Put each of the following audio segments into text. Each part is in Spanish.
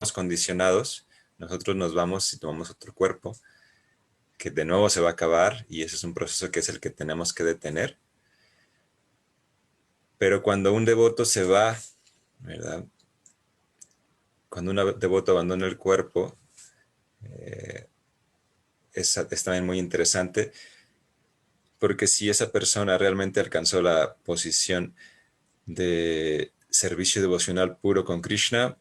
condicionados, nosotros nos vamos y tomamos otro cuerpo, que de nuevo se va a acabar, y ese es un proceso que es el que tenemos que detener. Pero cuando un devoto se va, ¿verdad? Cuando un devoto abandona el cuerpo, es también muy interesante, porque si esa persona realmente alcanzó la posición de servicio devocional puro con Krishna,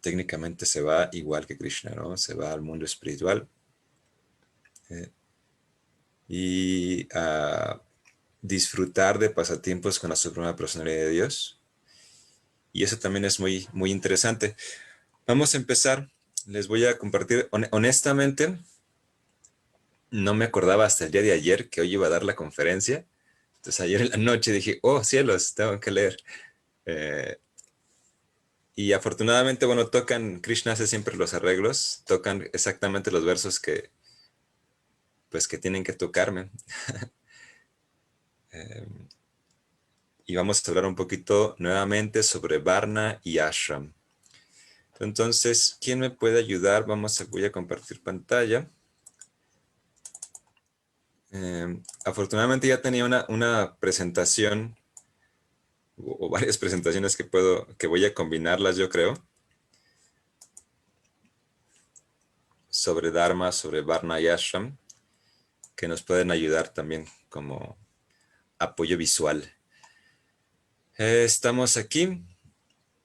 técnicamente se va igual que Krishna, ¿no? Se va al mundo espiritual y a disfrutar de pasatiempos con la Suprema Personalidad de Dios. Y eso también es muy, muy interesante. Vamos a empezar. Les voy a compartir, honestamente, no me acordaba hasta el día de ayer que hoy iba a dar la conferencia. Entonces ayer en la noche dije, oh cielos, tengo que leer. Eh, y afortunadamente, bueno, Krishna hace siempre los arreglos, tocan exactamente los versos pues, que tienen que tocarme. Y vamos a hablar un poquito nuevamente sobre Varna y Ashram. Entonces, ¿quién me puede ayudar? Voy a compartir pantalla. Afortunadamente ya tenía una presentación o varias presentaciones que voy a combinarlas, yo creo, sobre Dharma, sobre Varna y Ashram, que nos pueden ayudar también como apoyo visual. Estamos aquí.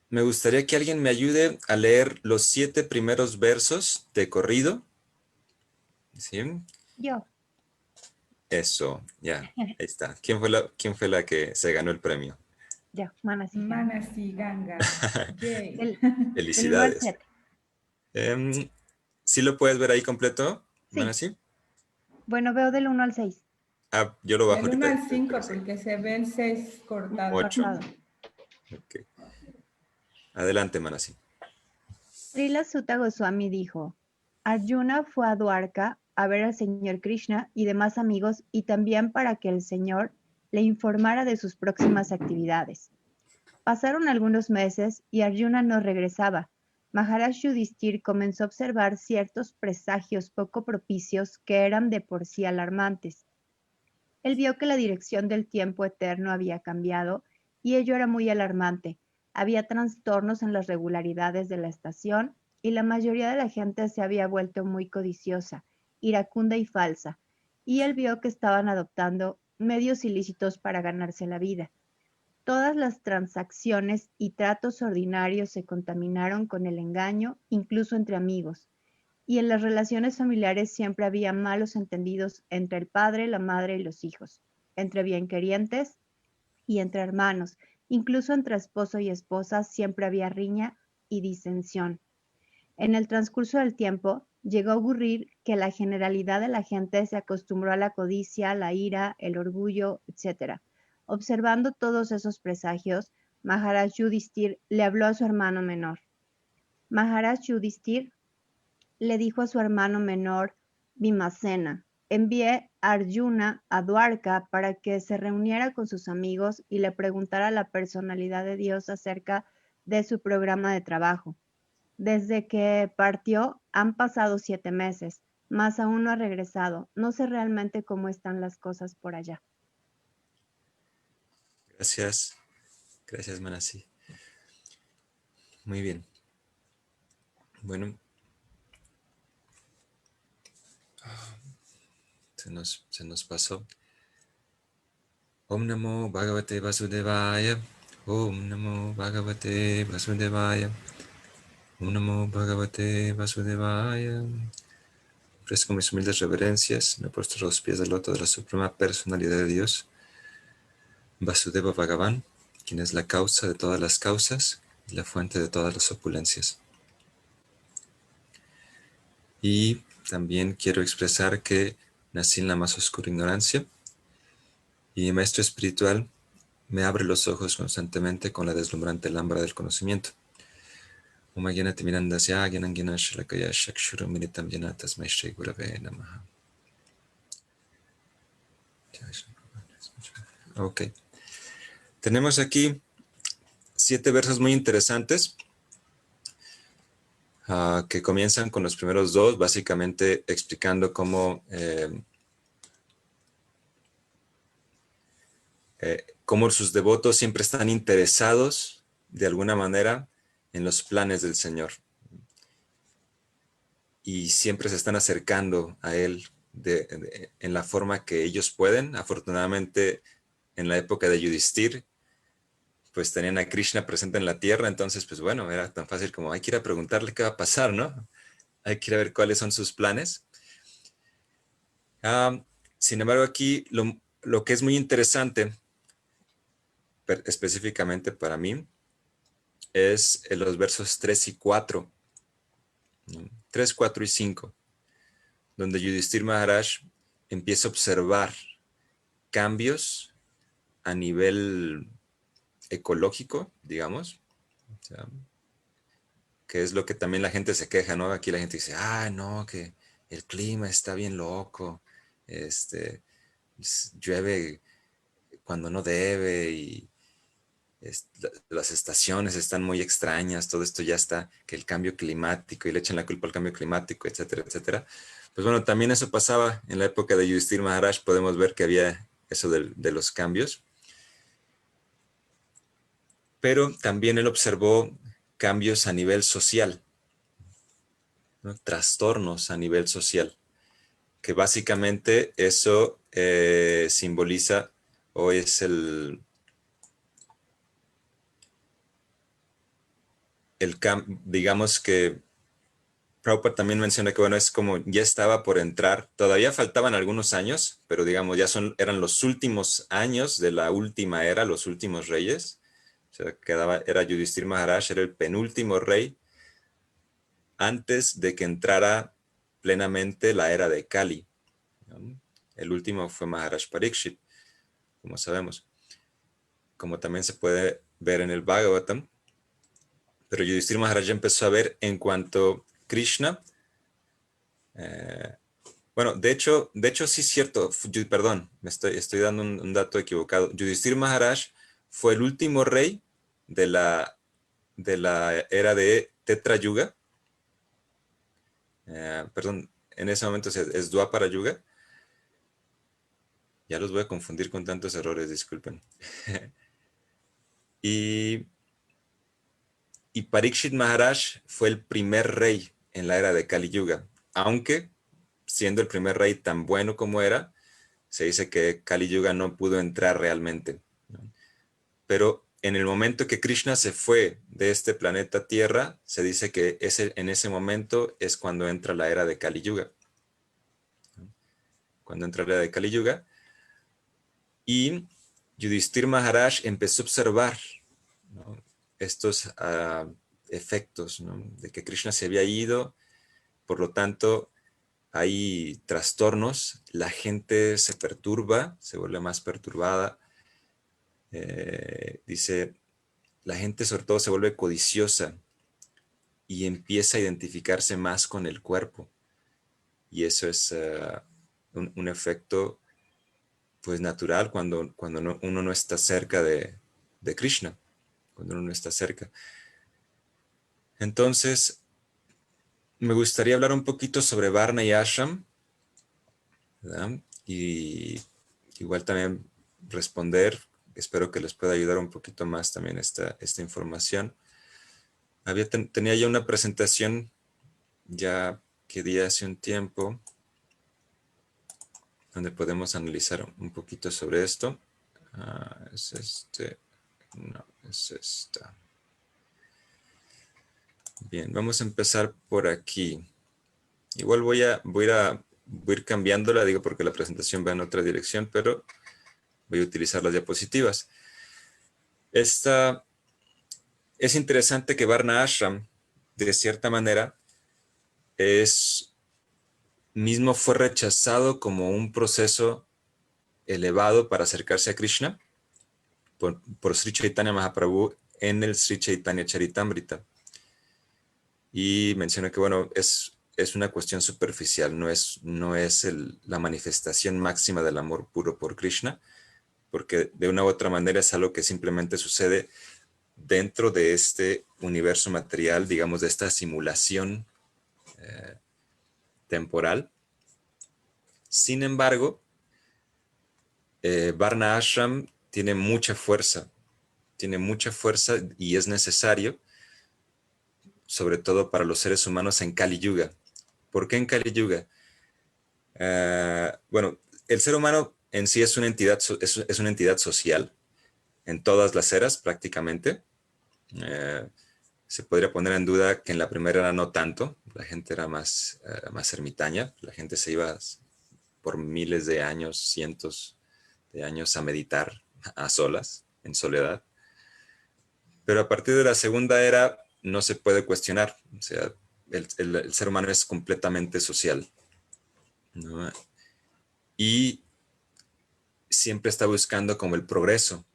Me gustaría que alguien me ayude a leer los 7 primeros versos de corrido. ¿Sí? Yo. Eso, ya, ahí está. ¿Quién fue la que se ganó el premio? Yo, Manasi. Manasi Ganga. Yay. Del 1 al Felicidades. 7. ¿Sí lo puedes ver ahí completo, Sí. Manasi? Bueno, veo del 1 al 6. Ah, yo lo bajo Del ahorita. 1 al 5 porque se ve el 6 cortado. 8. Cortado. Okay. Adelante, Manasi. Srila Sutta Goswami dijo, Arjuna fue a Dwarka a ver al señor Krishna y demás amigos y también para que el señor le informara de sus próximas actividades. Pasaron algunos meses y Arjuna no regresaba. Maharaj Yudhishthir comenzó a observar ciertos presagios poco propicios que eran de por sí alarmantes. Él vio que la dirección del tiempo eterno había cambiado y ello era muy alarmante. Había trastornos en las regularidades de la estación y la mayoría de la gente se había vuelto muy codiciosa, iracunda y falsa, y él vio que estaban adoptando medios ilícitos para ganarse la vida. Todas las transacciones y tratos ordinarios se contaminaron con el engaño, incluso entre amigos. Y en las relaciones familiares siempre había malos entendidos entre el padre, la madre y los hijos, entre bienquerientes y entre hermanos, incluso entre esposo y esposa siempre había riña y disensión. En el transcurso del tiempo, llegó a ocurrir que la generalidad de la gente se acostumbró a la codicia, la ira, el orgullo, etc. Observando todos esos presagios, Maharaj Yudhishthir le habló a su hermano menor. Maharaj Yudhishthir le dijo a su hermano menor Bhimasena, envié a Arjuna a Dwarka para que se reuniera con sus amigos y le preguntara a la personalidad de Dios acerca de su programa de trabajo. Desde que partió han pasado 7 meses, mas aún no ha regresado. No sé realmente cómo están las cosas por allá. Gracias. Gracias, Manasi. Muy bien. Bueno. Se nos pasó. Om Namo Bhagavate Vasudevaya. Om Namo Bhagavate Vasudevaya. Om Namo Bhagavate Vasudevaya. Ofrezco mis humildes reverencias. Me postro a los pies del loto de la Suprema Personalidad de Dios, Vasudeva Bhagavan, quien es la causa de todas las causas y la fuente de todas las opulencias. Y también quiero expresar que nací en la más oscura ignorancia y mi maestro espiritual me abre los ojos constantemente con la deslumbrante lámpara del conocimiento. Ok. Tenemos aquí 7 versos muy interesantes. que comienzan con los primeros dos, básicamente explicando cómo sus devotos siempre están interesados, de alguna manera, en los planes del Señor. Y siempre se están acercando a Él en la forma que ellos pueden. Afortunadamente, en la época de Yudhishthir, pues tenían a Krishna presente en la tierra, entonces, pues bueno, era tan fácil como hay que ir a preguntarle qué va a pasar, ¿no? Hay que ir a ver cuáles son sus planes. Sin embargo, aquí lo que es muy interesante, específicamente para mí, es en los versos 3 y 4, ¿no? 3, 4 y 5, donde Yudhishthir Maharaj empieza a observar cambios a nivel ecológico, digamos, o sea, que es lo que también la gente se queja, ¿no? Aquí la gente dice, no, que el clima está bien loco, llueve cuando no debe y las estaciones están muy extrañas, todo esto ya está, que el cambio climático, y le echan la culpa al cambio climático, etcétera, etcétera. Pues bueno, también eso pasaba en la época de Yudhishthir Maharaj, podemos ver que había eso de los cambios. Pero también él observó cambios a nivel social, ¿no? Trastornos a nivel social, que básicamente eso simboliza o es digamos que Prabhupada también menciona que, bueno, es como ya estaba por entrar, todavía faltaban algunos años, pero digamos, eran los últimos años de la última era, los últimos reyes. O sea, era Yudhishthir Maharaj, era el penúltimo rey antes de que entrara plenamente la era de Kali, ¿no? El último fue Maharaj Parikshit, como sabemos, como también se puede ver en el Bhagavatam. Pero Yudhishthir Maharaj empezó a ver en cuanto Krishna, bueno, de hecho sí es cierto, perdón, estoy dando un dato equivocado. Yudhishthir Maharaj fue el último rey de la era de Tetra Yuga. Perdón, en ese momento es Dwapara Yuga. Ya los voy a confundir con tantos errores, disculpen. y Parikshit Maharaj fue el primer rey en la era de Kali Yuga, aunque siendo el primer rey tan bueno como era, se dice que Kali Yuga no pudo entrar realmente, ¿no? Pero en el momento que Krishna se fue de este planeta Tierra, se dice que en ese momento es cuando entra la era de Kali Yuga, ¿no? Cuando entra la era de Kali Yuga, y Yudhishthir Maharaj empezó a observar, ¿no?, estos efectos, ¿no?, de que Krishna se había ido, por lo tanto hay trastornos, la gente se perturba, se vuelve más perturbada, dice, la gente sobre todo se vuelve codiciosa y empieza a identificarse más con el cuerpo, y eso es un efecto pues natural cuando uno no está cerca de Krishna, cuando uno no está cerca. Entonces, me gustaría hablar un poquito sobre Varna y Ashram, ¿verdad? Y igual también responder, espero que les pueda ayudar un poquito más también esta información. Tenía ya una presentación ya que di hace un tiempo, donde podemos analizar un poquito sobre esto. Es no, es esta. Bien, vamos a empezar por aquí. Igual voy a ir cambiándola, digo, porque la presentación va en otra dirección, pero voy a utilizar las diapositivas. Es interesante que Varna Ashram, de cierta manera, mismo fue rechazado como un proceso elevado para acercarse a Krishna por Sri Chaitanya Mahaprabhu en el Sri Chaitanya Charitamrita. Y menciona que, bueno, es una cuestión superficial, no es la manifestación máxima del amor puro por Krishna, porque de una u otra manera es algo que simplemente sucede dentro de este universo material, digamos, de esta simulación temporal. Sin embargo, Varna Ashram tiene mucha fuerza y es necesario, sobre todo para los seres humanos en Kali Yuga. ¿Por qué en Kali Yuga? Bueno, el ser humano en sí es una entidad social en todas las eras prácticamente. Se podría poner en duda que en la primera era no tanto, la gente era más ermitaña, la gente se iba por miles de años, cientos de años a meditar a solas, en soledad. Pero a partir de la segunda era no se puede cuestionar, o sea, el ser humano es completamente social, ¿no? Y siempre está buscando como el progreso.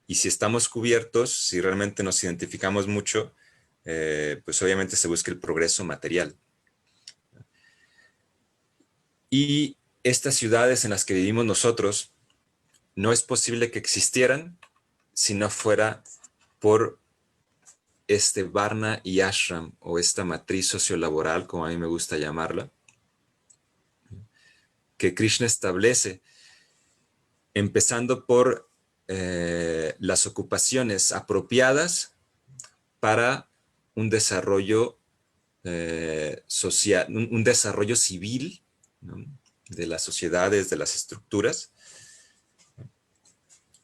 Y si estamos cubiertos, si realmente nos identificamos mucho, pues obviamente se busca el progreso material. Y estas ciudades en las que vivimos nosotros, no es posible que existieran si no fuera por este Varna y Ashram, o esta matriz sociolaboral, como a mí me gusta llamarla, que Krishna establece, empezando por las ocupaciones apropiadas para un desarrollo social, un desarrollo civil, ¿no?, de las sociedades, de las estructuras,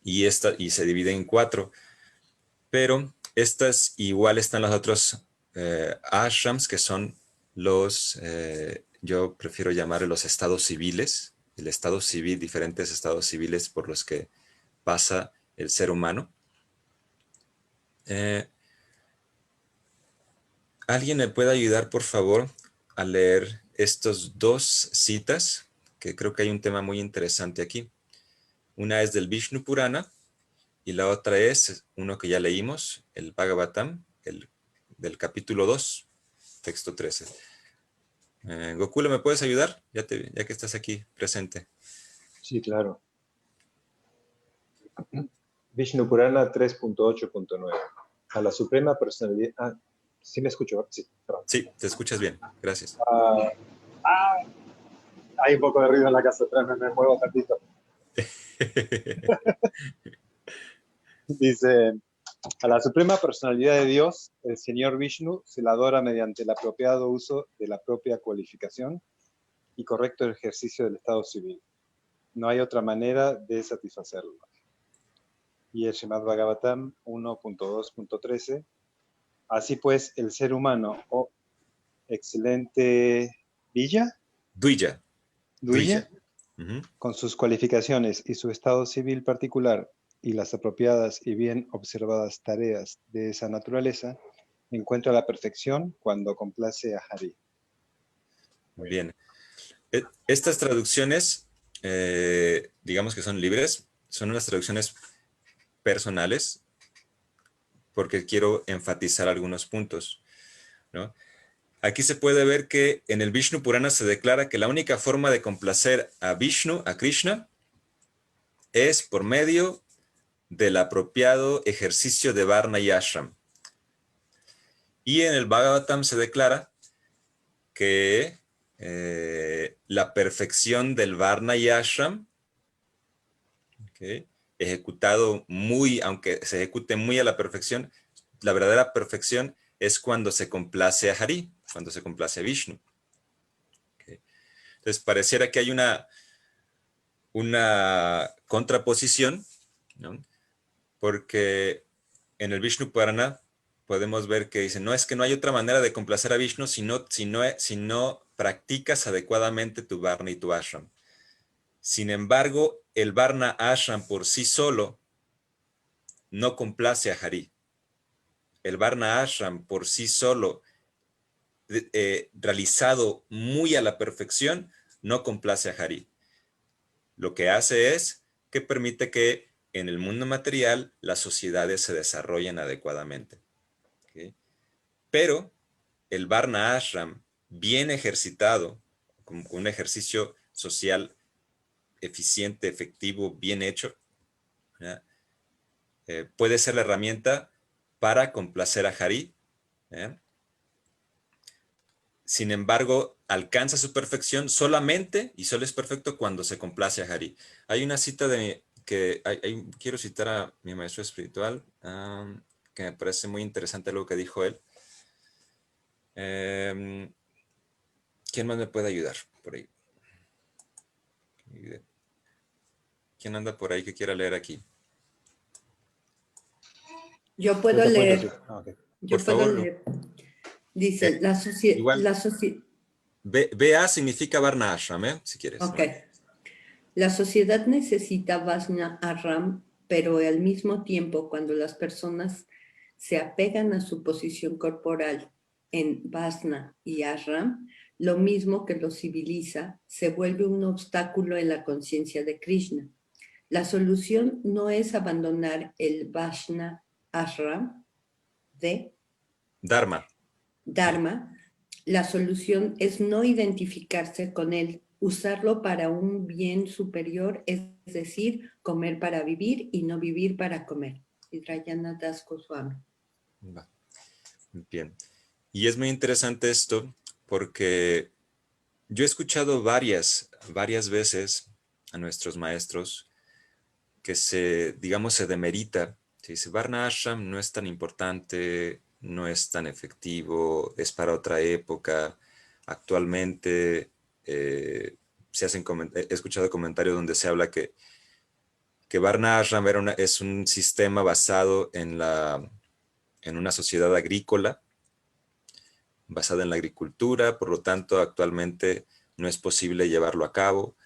y se divide en 4. Pero estas igual están los otros ashrams, que son los, yo prefiero llamarlos los estados civiles, el estado civil, diferentes estados civiles por los que pasa el ser humano. ¿Alguien me puede ayudar, por favor, a leer estos 2 citas? Que creo que hay un tema muy interesante aquí. Una es del Vishnu Purana y la otra es uno que ya leímos, el Bhagavatam, del capítulo 2, texto 13. Gokula, ¿me puedes ayudar? Ya que estás aquí presente. Sí, claro. Vishnu Purana 3.8.9. A la Suprema Personalidad... ¿sí me escucho? Sí, perdón. Sí, te escuchas bien. Gracias. Hay un poco de ruido en la casa atrás, me muevo tantito. Dice, a la Suprema Personalidad de Dios, el Señor Vishnu, se la adora mediante el apropiado uso de la propia cualificación y correcto ejercicio del estado civil. No hay otra manera de satisfacerlo. Y el Srimad Bhagavatam 1.2.13. Así pues, el ser humano, excelente Duija. Con sus cualificaciones y su estado civil particular y las apropiadas y bien observadas tareas de esa naturaleza, encuentra la perfección cuando complace a Hari. Muy bien. Estas traducciones, digamos que son libres, son unas traducciones personales, porque quiero enfatizar algunos puntos, ¿no? Aquí se puede ver que en el Vishnu Purana se declara que la única forma de complacer a Vishnu, a Krishna, es por medio del apropiado ejercicio de Varna y Ashram. Y en el Bhagavatam se declara que la perfección del Varna y Ashram, ¿okay?, ejecutado aunque se ejecute muy a la perfección, la verdadera perfección es cuando se complace a Hari, cuando se complace a Vishnu. ¿Okay? Entonces pareciera que hay una contraposición, ¿no? Porque en el Vishnu Purana podemos ver que dice, no es que no hay otra manera de complacer a Vishnu si no practicas adecuadamente tu Varna y tu Ashram. Sin embargo, el Varna Ashram por sí solo no complace a Hari. El Varna Ashram por sí solo, realizado muy a la perfección, no complace a Hari. Lo que hace es que permite que en el mundo material las sociedades se desarrollen adecuadamente. ¿Okay? Pero el Varna Ashram bien ejercitado, con un ejercicio social eficiente, efectivo, bien hecho, ¿verdad?, puede ser la herramienta para complacer a Hari. Sin embargo, alcanza su perfección solamente y solo es perfecto cuando se complace a Hari. Hay una cita quiero citar a mi maestro espiritual, que me parece muy interesante lo que dijo él. ¿Quién más me puede ayudar por ahí? ¿Quién anda por ahí que quiera leer aquí? Yo puedo Yo te puedo leer. decir. Okay. Yo Por puedo favor, leer. Dice, igual, BA significa Varna Ashram, si quieres. Ok. La sociedad necesita Vasna Ashram, pero al mismo tiempo, cuando las personas se apegan a su posición corporal en Vasna y Ashram, lo mismo que lo civiliza, se vuelve un obstáculo en la conciencia de Krishna. La solución no es abandonar el Vasna Ashram de Dharma. La solución es no identificarse con él, usarlo para un bien superior, es decir, comer para vivir y no vivir para comer. Hidrayana Das Goswami. Bien. Y es muy interesante esto porque yo he escuchado varias veces a nuestros maestros que se demerita. Se dice, Varna Ashram no es tan importante, no es tan efectivo, es para otra época. Actualmente he escuchado comentarios donde se habla que Varna Ashram es un sistema basado en una sociedad agrícola, basada en la agricultura, por lo tanto actualmente no es posible llevarlo a cabo.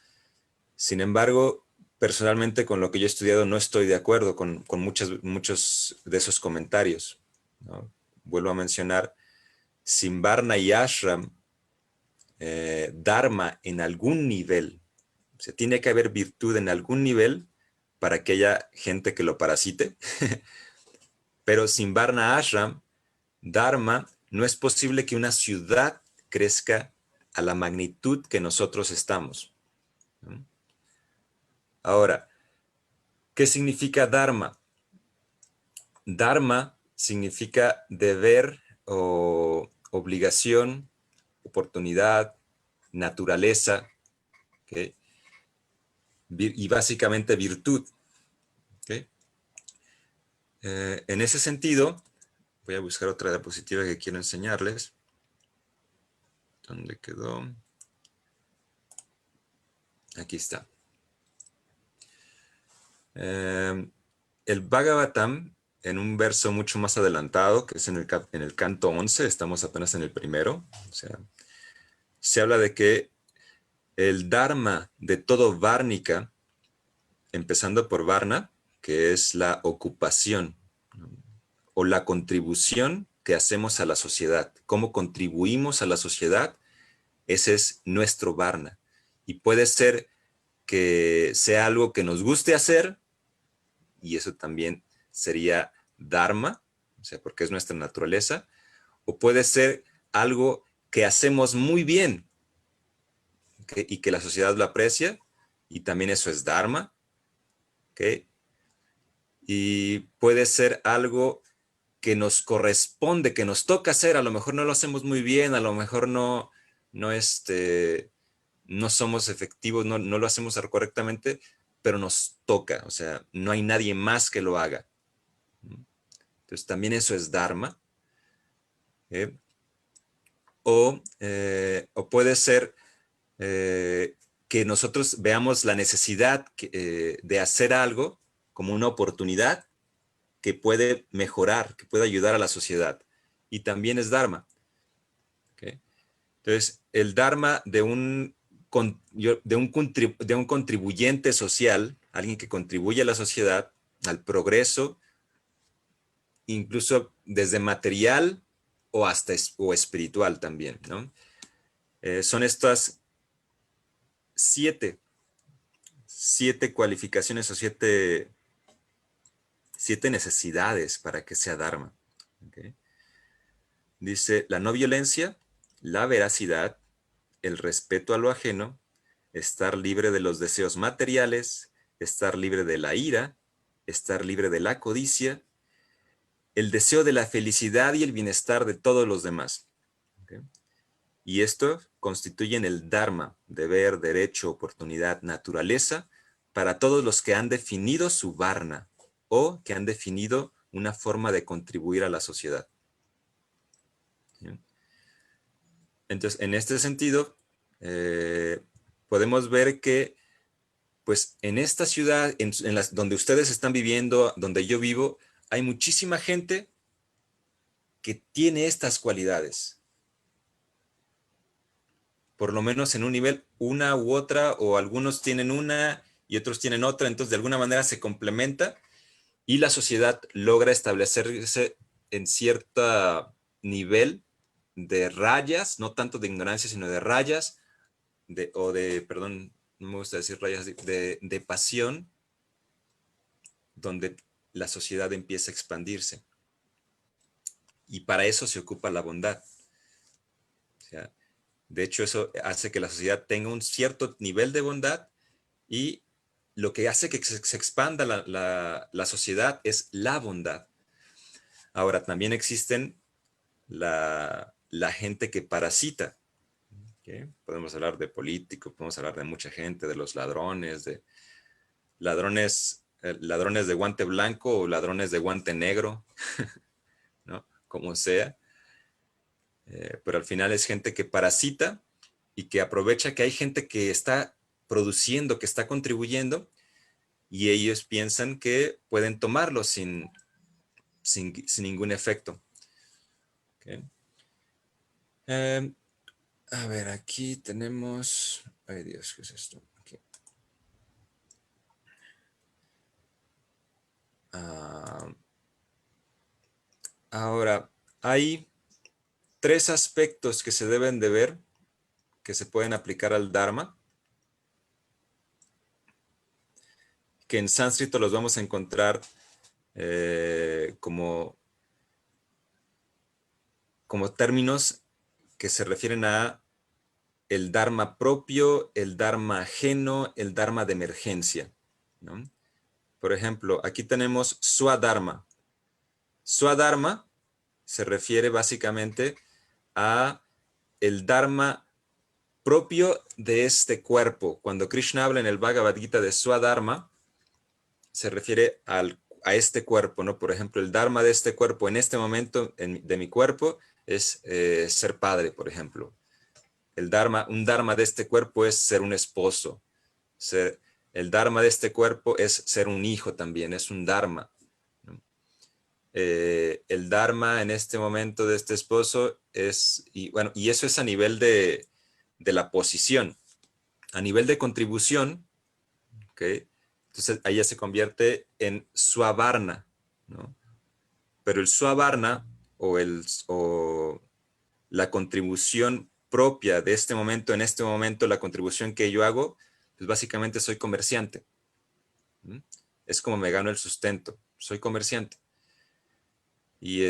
Sin embargo, personalmente con lo que yo he estudiado no estoy de acuerdo con muchos de esos comentarios, ¿no? Vuelvo a mencionar, sin Varna y Ashram, Dharma en algún nivel, o sea, tiene que haber virtud en algún nivel para que haya gente que lo parasite, pero sin Varna Ashram, Dharma, no es posible que una ciudad crezca a la magnitud que nosotros estamos, ¿no? Ahora, ¿qué significa Dharma? Dharma significa deber o obligación, oportunidad, naturaleza, ¿okay? Y básicamente virtud, ¿okay? En ese sentido, voy a buscar otra diapositiva que quiero enseñarles. ¿Dónde quedó? Aquí está. El Bhagavatam, en un verso mucho más adelantado, que es en el canto 11, estamos apenas en el primero, o sea, se habla de que el Dharma de todo Várnica, empezando por Varna, que es la ocupación, ¿no? O la contribución que hacemos a la sociedad, cómo contribuimos a la sociedad, ese es nuestro Varna. Y puede ser que sea algo que nos guste hacer, y eso también sería Dharma, o sea, porque es nuestra naturaleza, o puede ser algo que hacemos muy bien, ¿okay? Y que la sociedad lo aprecia, y también eso es Dharma, ¿okay? Y puede ser algo que nos corresponde, que nos toca hacer, a lo mejor no lo hacemos muy bien, a lo mejor no somos efectivos, no lo hacemos correctamente, pero nos toca, o sea, no hay nadie más que lo haga. Entonces también eso es Dharma. O puede ser que nosotros veamos la necesidad de hacer algo como una oportunidad que puede mejorar, que puede ayudar a la sociedad. Y también es Dharma. ¿Okay? Entonces, el Dharma de un contribuyente social, alguien que contribuye a la sociedad, al progreso, incluso desde material o hasta espiritual también, ¿no? Son estas siete cualificaciones o siete necesidades para que sea Dharma. ¿Okay? Dice, la no violencia, la veracidad, el respeto a lo ajeno, estar libre de los deseos materiales, estar libre de la ira, estar libre de la codicia, el deseo de la felicidad y el bienestar de todos los demás. ¿Okay? Y esto constituyen el dharma, deber, derecho, oportunidad, naturaleza, para todos los que han definido su varna o que han definido una forma de contribuir a la sociedad. ¿Sí? Entonces, en este sentido, podemos ver que, pues, en esta ciudad, donde ustedes están viviendo, donde yo vivo, hay muchísima gente que tiene estas cualidades. Por lo menos en un nivel, una u otra, o algunos tienen una y otros tienen otra, entonces de alguna manera se complementa y la sociedad logra establecerse en cierto nivel de rayas, no tanto de ignorancia, sino de rayas, perdón, no me gusta decir rayas, de pasión, donde la sociedad empieza a expandirse. Y para eso se ocupa la bondad. O sea, de hecho, eso hace que la sociedad tenga un cierto nivel de bondad y lo que hace que se expanda la sociedad es la bondad. Ahora, también existen la gente que parasita. ¿Okay? Podemos hablar de políticos, podemos hablar de mucha gente, de los ladrones, ladrones de guante blanco o ladrones de guante negro, ¿no? Como sea. Pero al final es gente que parasita y que aprovecha que hay gente que está produciendo, que está contribuyendo, y ellos piensan que pueden tomarlo sin ningún efecto. Okay. A ver, aquí tenemos... Ay, Dios, ¿qué es esto? Okay. Ahora, hay 3 aspectos que se deben de ver, que se pueden aplicar al Dharma, que en sánscrito los vamos a encontrar como términos que se refieren a el Dharma propio, el Dharma ajeno, el Dharma de emergencia, ¿no? Por ejemplo, aquí tenemos Swadharma. Swadharma se refiere básicamente a el Dharma propio de este cuerpo. Cuando Krishna habla en el Bhagavad Gita de Swadharma, se refiere a este cuerpo, ¿no? Por ejemplo, el Dharma de este cuerpo en este momento de mi cuerpo es ser padre, por ejemplo. Un Dharma de este cuerpo es ser un esposo. El Dharma de este cuerpo es ser un hijo también, es un Dharma. ¿No? El Dharma en este momento de este esposo es, y eso es a nivel de la posición. A nivel de contribución, ¿okay? Entonces ahí ya se convierte en Swavarna, ¿no? Pero el Swavarna o la contribución propia de este momento, en este momento la contribución que yo hago, pues básicamente soy comerciante. ¿Mm? Es como me gano el sustento, soy comerciante. Y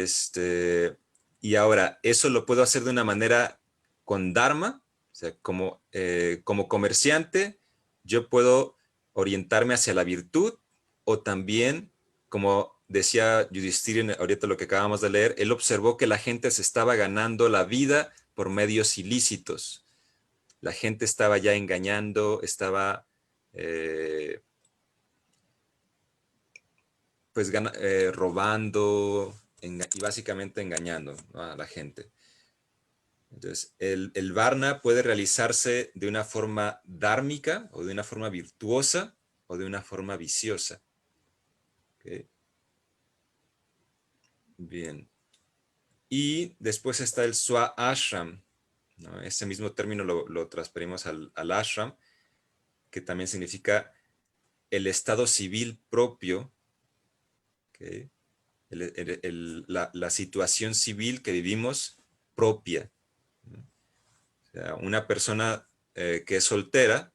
ahora, eso lo puedo hacer de una manera con Dharma, o sea, como comerciante, yo puedo orientarme hacia la virtud, o también, como decía Yudhishthira ahorita lo que acabamos de leer, él observó que la gente se estaba ganando la vida por medios ilícitos. La gente estaba ya engañando, estaba robando y básicamente engañando, ¿no? A la gente. Entonces, el Varna puede realizarse de una forma dármica o de una forma virtuosa o de una forma viciosa. ¿Okay? Bien. Y después está el Swa Ashram, ¿no? Ese mismo término lo transferimos al ashram, que también significa el estado civil propio, ¿okay? La situación civil que vivimos propia. ¿No? O sea, una persona que es soltera,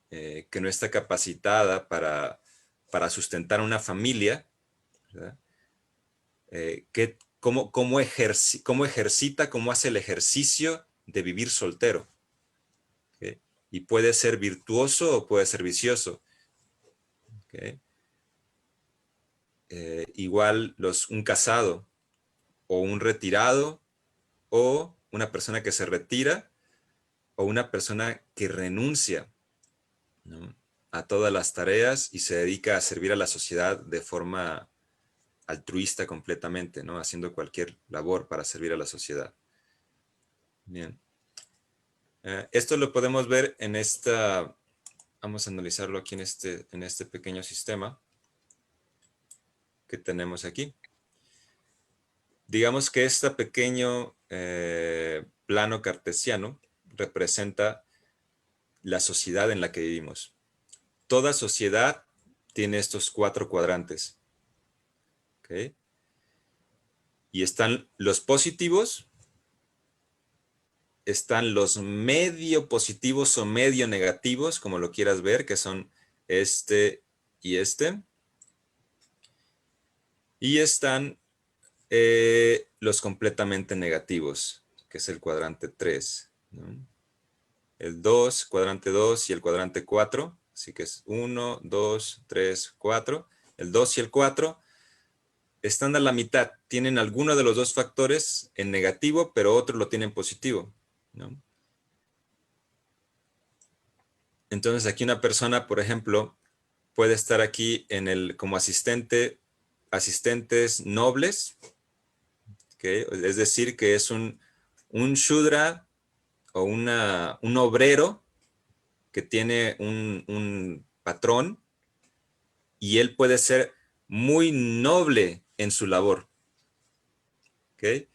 que no está capacitada para sustentar una familia, cómo ejercita, cómo hace el ejercicio de vivir soltero. ¿Okay? Y puede ser virtuoso o puede ser vicioso. ¿Okay? igual un casado o un retirado o una persona que se retira o una persona que renuncia, ¿no?, a todas las tareas y se dedica a servir a la sociedad de forma altruista completamente, ¿no?, haciendo cualquier labor para servir a la sociedad. Bien. Esto lo podemos ver en esta, vamos a analizarlo aquí en este pequeño sistema que tenemos aquí. Digamos que este pequeño plano cartesiano representa la sociedad en la que vivimos. Toda sociedad tiene estos 4 cuadrantes. ¿Okay? Y están los positivos, están los medio positivos o medio negativos, como lo quieras ver, que son este y este. Y están los completamente negativos, que es el cuadrante 3, ¿no? El 2, cuadrante 2 y el cuadrante 4, así que es 1, 2, 3, 4. El 2 y el 4 están a la mitad, tienen alguno de los dos factores en negativo, pero otro lo tienen positivo, ¿no? Entonces aquí una persona, por ejemplo, puede estar aquí como asistentes nobles, ¿okay? Es decir, que es un shudra o un obrero que tiene un patrón y él puede ser muy noble en su labor, ¿ok?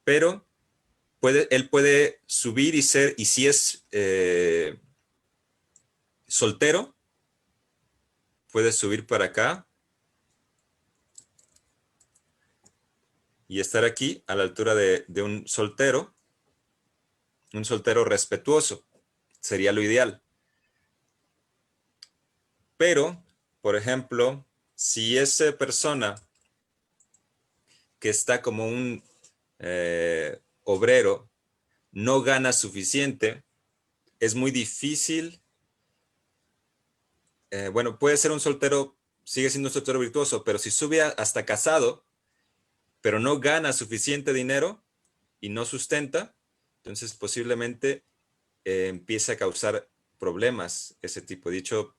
Pero él puede subir y si es soltero, puede subir para acá y estar aquí a la altura de un soltero respetuoso, sería lo ideal. Pero, por ejemplo, si esa persona que está como un obrero no gana suficiente, es muy difícil. Bueno, puede ser un soltero, sigue siendo un soltero virtuoso, pero si sube hasta casado, pero no gana suficiente dinero y no sustenta, entonces posiblemente empieza a causar problemas ese tipo. Dicho,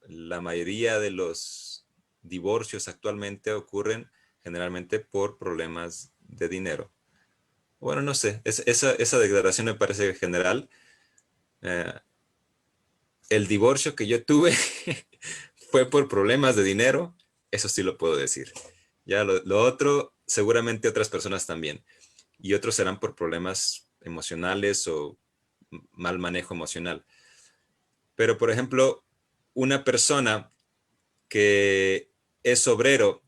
la mayoría de los divorcios actualmente ocurren generalmente por problemas de dinero. Bueno, no sé, esa declaración me parece general. El divorcio que yo tuve fue por problemas de dinero, eso sí lo puedo decir. Ya lo otro, seguramente otras personas también. Y otros serán por problemas emocionales o mal manejo emocional. Pero, por ejemplo, una persona que es obrero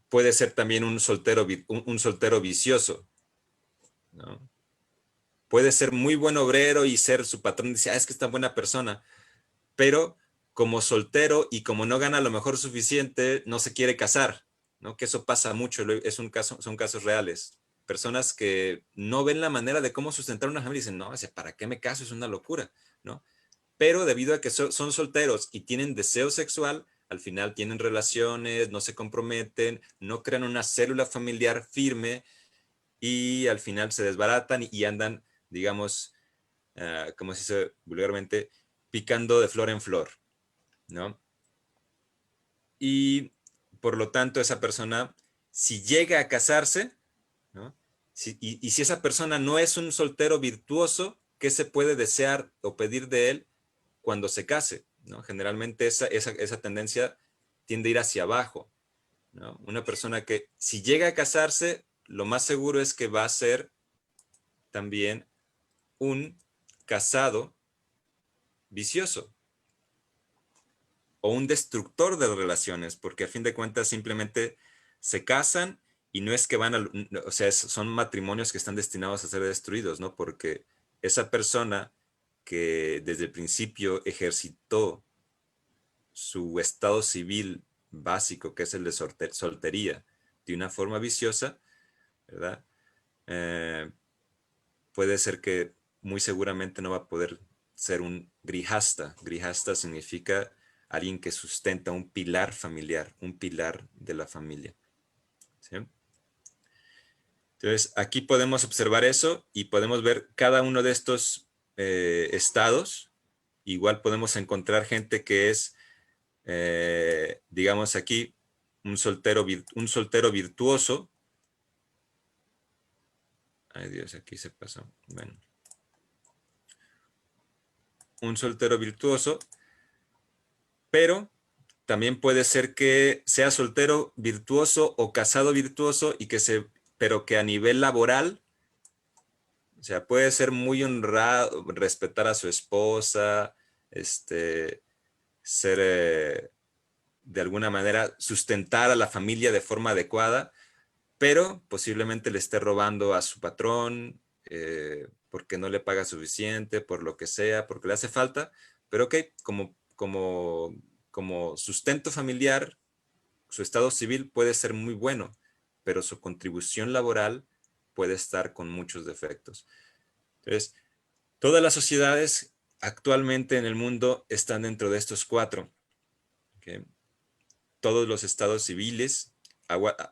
puede ser también un soltero vicioso, ¿no? Puede ser muy buen obrero y ser su patrón y dice, es que es tan buena persona, pero como soltero y como no gana lo mejor suficiente, no se quiere casar, ¿no? Que eso pasa mucho, son casos reales. Personas que no ven la manera de cómo sustentar una familia y dicen, no, ¿para qué me caso? Es una locura, ¿no? Pero debido a que son solteros y tienen deseo sexual, al final tienen relaciones, no se comprometen, no crean una célula familiar firme y al final se desbaratan y andan, digamos, como se dice vulgarmente, picando de flor en flor, ¿no? Y por lo tanto esa persona, si llega a casarse, ¿no? Y si esa persona no es un soltero virtuoso, ¿qué se puede desear o pedir de él cuando se case, ¿no? Generalmente esa tendencia tiende a ir hacia abajo, ¿no? Una persona que si llega a casarse, lo más seguro es que va a ser también un casado vicioso o un destructor de relaciones, porque a fin de cuentas simplemente se casan y no es que o sea, son matrimonios que están destinados a ser destruidos, ¿no? Porque esa persona que desde el principio ejercitó su estado civil básico, que es el de soltería, de una forma viciosa, ¿verdad? Puede ser que muy seguramente no va a poder ser un grihasta. Grihasta significa alguien que sustenta un pilar familiar, un pilar de la familia. ¿Sí? Entonces, aquí podemos observar eso y podemos ver cada uno de estos estados. Igual podemos encontrar gente que es, digamos aquí, un soltero virtuoso. Ay Dios, aquí se pasó. Bueno. Un soltero virtuoso, pero también puede ser que sea soltero virtuoso o casado virtuoso pero que a nivel laboral, o sea, puede ser muy honrado, respetar a su esposa, ser de alguna manera sustentar a la familia de forma adecuada, pero posiblemente le esté robando a su patrón porque no le paga suficiente, por lo que sea, porque le hace falta, pero ok, como sustento familiar, su estado civil puede ser muy bueno, pero su contribución laboral puede estar con muchos defectos. Entonces, todas las sociedades actualmente en el mundo están dentro de estos 4. ¿Okay? Todos los estados civiles,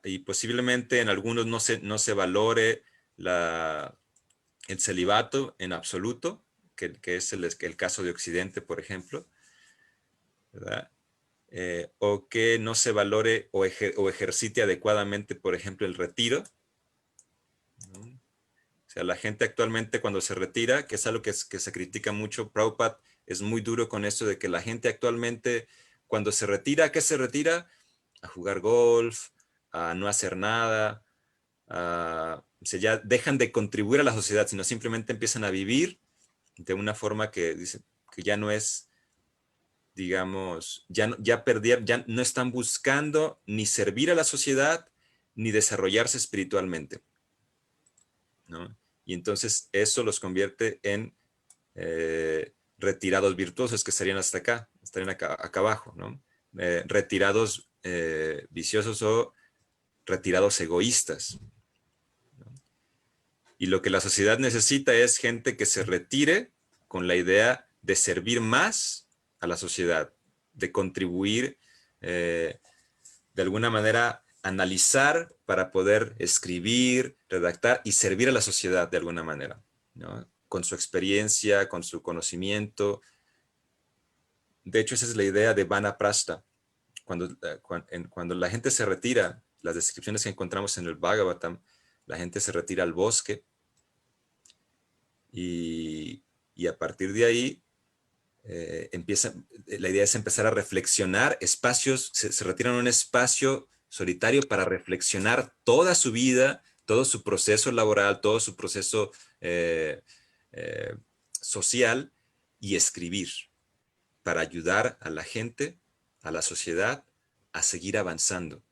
y posiblemente en algunos no se valore el celibato en absoluto, que es el caso de Occidente, por ejemplo, ¿verdad? O que no se valore o ejercite adecuadamente, por ejemplo, el retiro, ¿no? O sea, la gente actualmente cuando se retira, que es algo que se critica mucho, Prabhupada es muy duro con eso de que la gente actualmente cuando se retira, ¿a qué se retira? A jugar golf, a no hacer nada, o sea, ya dejan de contribuir a la sociedad, sino simplemente empiezan a vivir de una forma que dicen que ya no es, digamos, ya no están buscando ni servir a la sociedad ni desarrollarse espiritualmente, ¿no? Y entonces eso los convierte en retirados virtuosos, que estarían hasta acá, estarían acá abajo, ¿no? Retirados viciosos o retirados egoístas, ¿no? Y lo que la sociedad necesita es gente que se retire con la idea de servir más a la sociedad, de contribuir, de alguna manera analizar para poder escribir, redactar y servir a la sociedad de alguna manera, ¿no? Con su experiencia, con su conocimiento. De hecho, esa es la idea de Vanaprastha. Cuando la gente se retira, las descripciones que encontramos en el Bhagavatam, la gente se retira al bosque y a partir de ahí la idea es empezar a reflexionar se retiran a un espacio solitario para reflexionar toda su vida, todo su proceso laboral, todo su proceso eh, social y escribir para ayudar a la gente, a la sociedad, a seguir avanzando.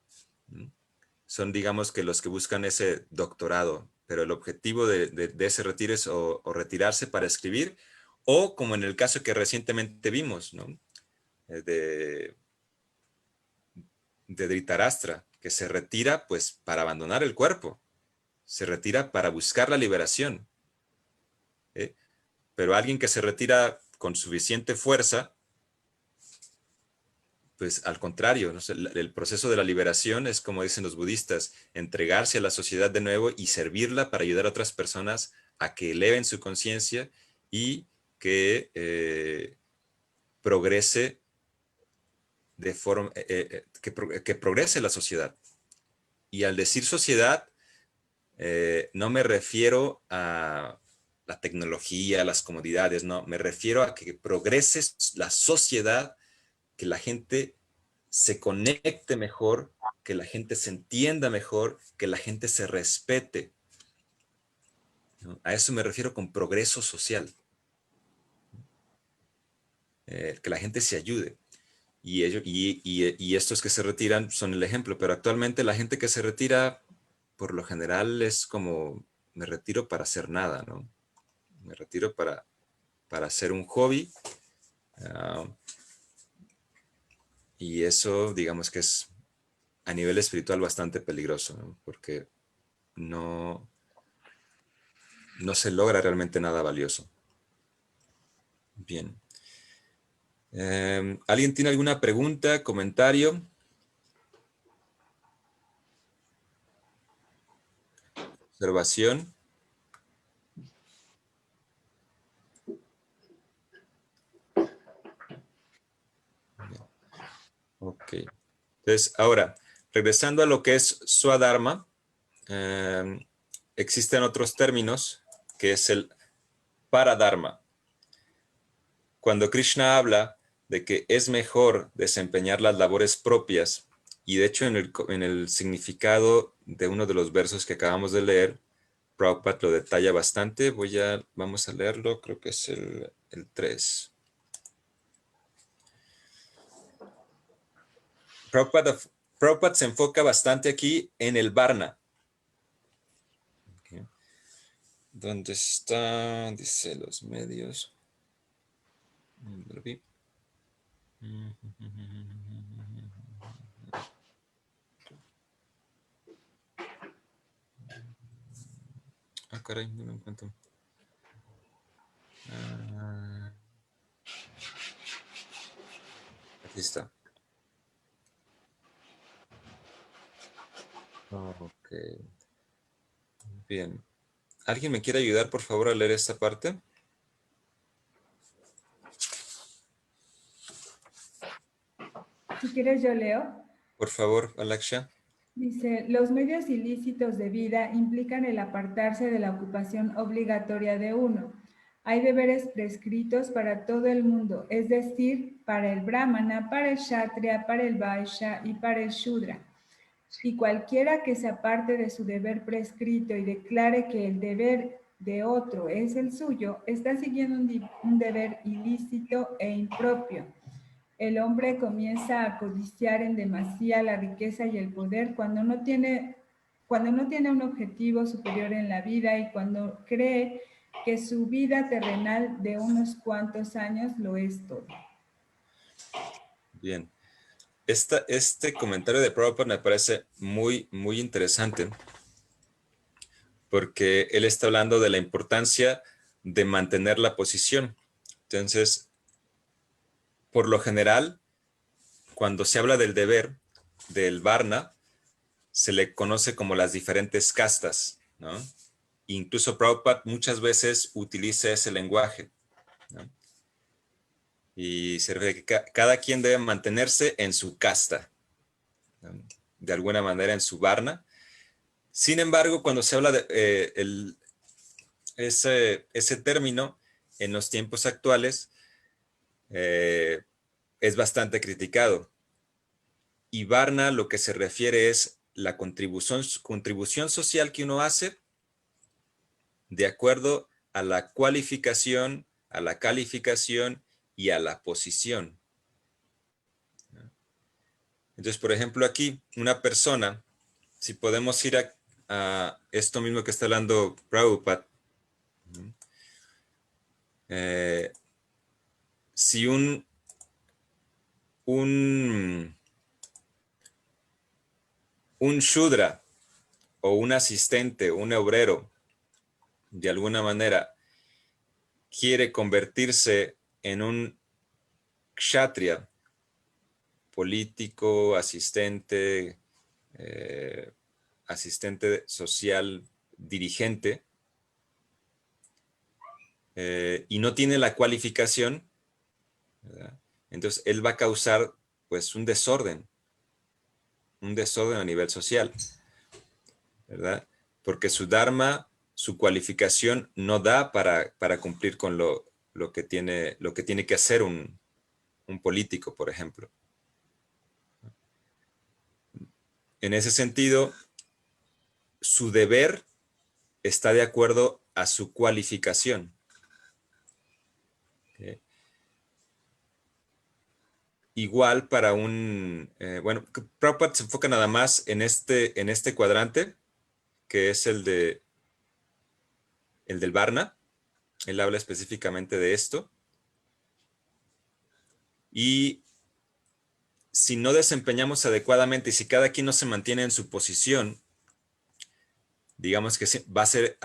Son, digamos, que los que buscan ese doctorado, pero el objetivo de ese retiro es o retirarse para escribir, o como en el caso que recientemente vimos, ¿no? De Dhritarashtra, que se retira pues para abandonar el cuerpo, se retira para buscar la liberación. ¿Eh? Pero alguien que se retira con suficiente fuerza, pues al contrario, ¿no? El proceso de la liberación es, como dicen los budistas, entregarse a la sociedad de nuevo y servirla para ayudar a otras personas a que eleven su conciencia y que progrese de forma, que progrese la sociedad. Y al decir sociedad, no me refiero a la tecnología, a las comodidades, no, me refiero a que progrese la sociedad, que la gente se conecte mejor, que la gente se entienda mejor, que la gente se respete, ¿no? A eso me refiero con progreso social. Que la gente se ayude. Y estos que se retiran son el ejemplo, pero actualmente la gente que se retira, por lo general es como, me retiro para hacer nada, ¿no? Me retiro para hacer un hobby. Y eso, digamos que es a nivel espiritual bastante peligroso, ¿no? Porque no se logra realmente nada valioso. Bien. ¿Alguien tiene alguna pregunta, comentario? ¿Observación? Ok. Entonces, ahora, regresando a lo que es Swadharma, existen otros términos, que es el Paradharma. Cuando Krishna habla de que es mejor desempeñar las labores propias, y de hecho en el significado de uno de los versos que acabamos de leer, Prabhupada lo detalla bastante. Vamos a leerlo, creo que es el 3. Prabhupada se enfoca bastante aquí en el Varna. Okay. ¿Dónde está? Dice los medios. Lo vi. Ah, caray, no lo encuentro. Aquí está. Ok. Bien. ¿Alguien me quiere ayudar, por favor, a leer esta parte? Si quieres yo leo. Por favor, Alaksha. Dice, los medios ilícitos de vida implican el apartarse de la ocupación obligatoria de uno. Hay deberes prescritos para todo el mundo, es decir, para el brahmana, para el kshatriya, para el vaishya y para el shudra. Y cualquiera que se aparte de su deber prescrito y declare que el deber de otro es el suyo, está siguiendo un deber ilícito e impropio. El hombre comienza a codiciar en demasía la riqueza y el poder cuando no tiene un objetivo superior en la vida y cuando cree que su vida terrenal de unos cuantos años lo es todo. Bien. Este comentario de Prabhupada me parece muy, muy interesante, porque él está hablando de la importancia de mantener la posición. Entonces, por lo general, cuando se habla del deber, del varna, se le conoce como las diferentes castas, ¿no? Incluso Prabhupada muchas veces utiliza ese lenguaje, ¿no? Y se refiere que cada quien debe mantenerse en su casta, ¿no? De alguna manera en su varna. Sin embargo, cuando se habla de ese término en los tiempos actuales, es bastante criticado. Y varna lo que se refiere es la contribución social que uno hace de acuerdo a la cualificación, a la calificación y a la posición. Entonces, por ejemplo, aquí una persona, si podemos ir a esto mismo que está hablando Prabhupada, si un shudra o un asistente, un obrero, de alguna manera quiere convertirse en un kshatriya, político, asistente social, dirigente, y no tiene la cualificación, ¿verdad? Entonces él va a causar pues un desorden a nivel social, ¿verdad? Porque su dharma, su cualificación no da para cumplir con lo que tiene que hacer un político, por ejemplo. En ese sentido, su deber está de acuerdo a su cualificación. ¿Okay? Igual para bueno, Prabhupada se enfoca nada más en este cuadrante, que es el del Varna. Él habla específicamente de esto. Y si no desempeñamos adecuadamente y si cada quien no se mantiene en su posición, digamos que va a ser,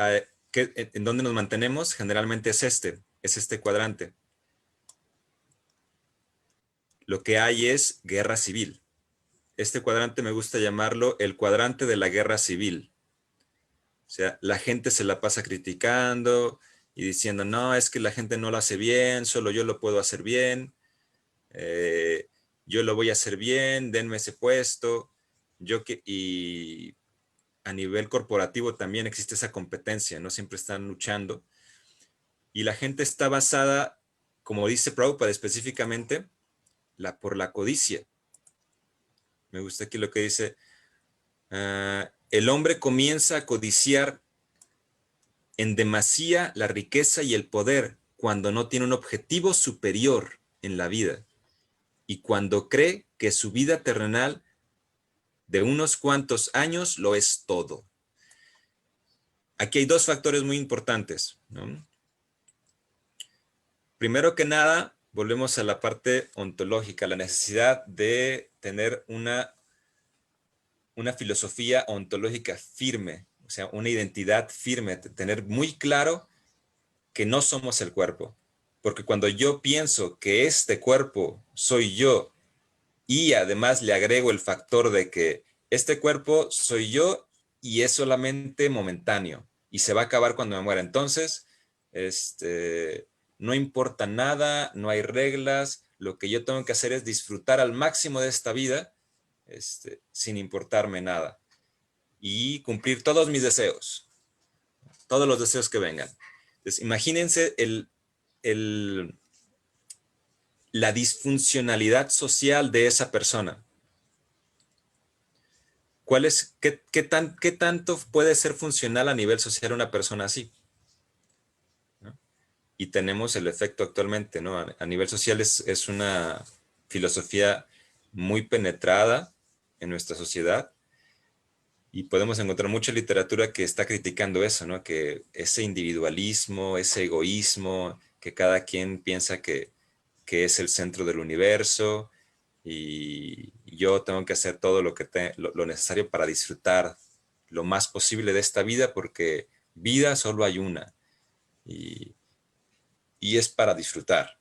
en donde nos mantenemos, generalmente es este cuadrante. lo que hay es guerra civil. Este cuadrante me gusta llamarlo el cuadrante de la guerra civil. O sea, la gente se la pasa criticando y diciendo, no, es que la gente no lo hace bien, solo yo lo puedo hacer bien, yo lo voy a hacer bien, denme ese puesto. Y a nivel corporativo también existe esa competencia, ¿no? Siempre están luchando. Y la gente está basada, como dice Prabhupada específicamente, por la codicia. Me gusta aquí lo que dice, el hombre comienza a codiciar en demasía la riqueza y el poder cuando no tiene un objetivo superior en la vida y cuando cree que su vida terrenal de unos cuantos años lo es todo. Aquí hay dos factores muy importantes, ¿no? Primero que nada, volvemos a la parte ontológica, la necesidad de tener una filosofía ontológica firme, o sea, una identidad firme, tener muy claro que no somos el cuerpo. Porque cuando yo pienso que este cuerpo soy yo y además le agrego el factor de que este cuerpo soy yo y es solamente momentáneo y se va a acabar cuando me muera. Entonces, no importa nada, no hay reglas, lo que yo tengo que hacer es disfrutar al máximo de esta vida, sin importarme nada y cumplir todos mis deseos, todos los deseos que vengan. Entonces, imagínense la disfuncionalidad social de esa persona. ¿Qué tanto puede ser funcional a nivel social una persona así? ¿No? Y tenemos el efecto actualmente, ¿no? A nivel social es una filosofía muy penetrada en nuestra sociedad y podemos encontrar mucha literatura que está criticando eso, ¿no? Que ese individualismo, ese egoísmo, que cada quien piensa que es el centro del universo y yo tengo que hacer todo lo necesario para disfrutar lo más posible de esta vida porque vida solo hay una y es para disfrutar.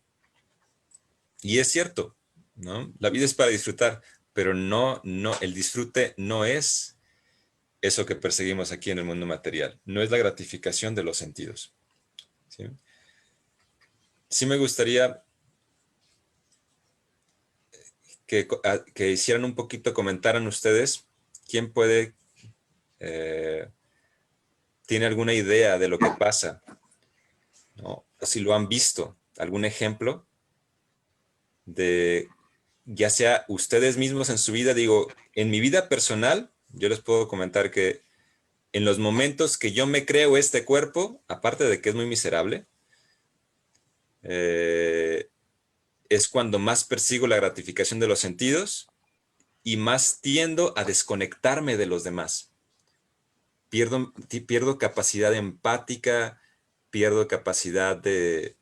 Y es cierto, ¿no? La vida es para disfrutar, pero no, el disfrute no es eso que perseguimos aquí en el mundo material, no es la gratificación de los sentidos. ¿Sí? Sí me gustaría que hicieran un poquito, comentaran ustedes, ¿quién tiene alguna idea de lo que pasa? ¿No? Si lo han visto, algún ejemplo de, ya sea ustedes mismos en su vida, digo, en mi vida personal, yo les puedo comentar que en los momentos que yo me creo este cuerpo, aparte de que es muy miserable, es cuando más persigo la gratificación de los sentidos y más tiendo a desconectarme de los demás. Pierdo capacidad empática, pierdo capacidad de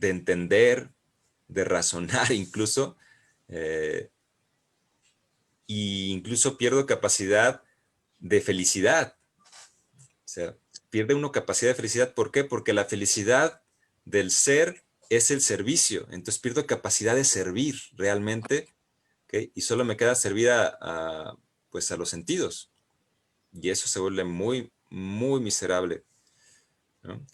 entender, de razonar incluso, e incluso pierdo capacidad de felicidad. O sea, pierde uno capacidad de felicidad. ¿Por qué? Porque la felicidad del ser es el servicio. Entonces pierdo capacidad de servir realmente, ¿okay? Y solo me queda servir pues a los sentidos. Y eso se vuelve muy, muy miserable, ¿no?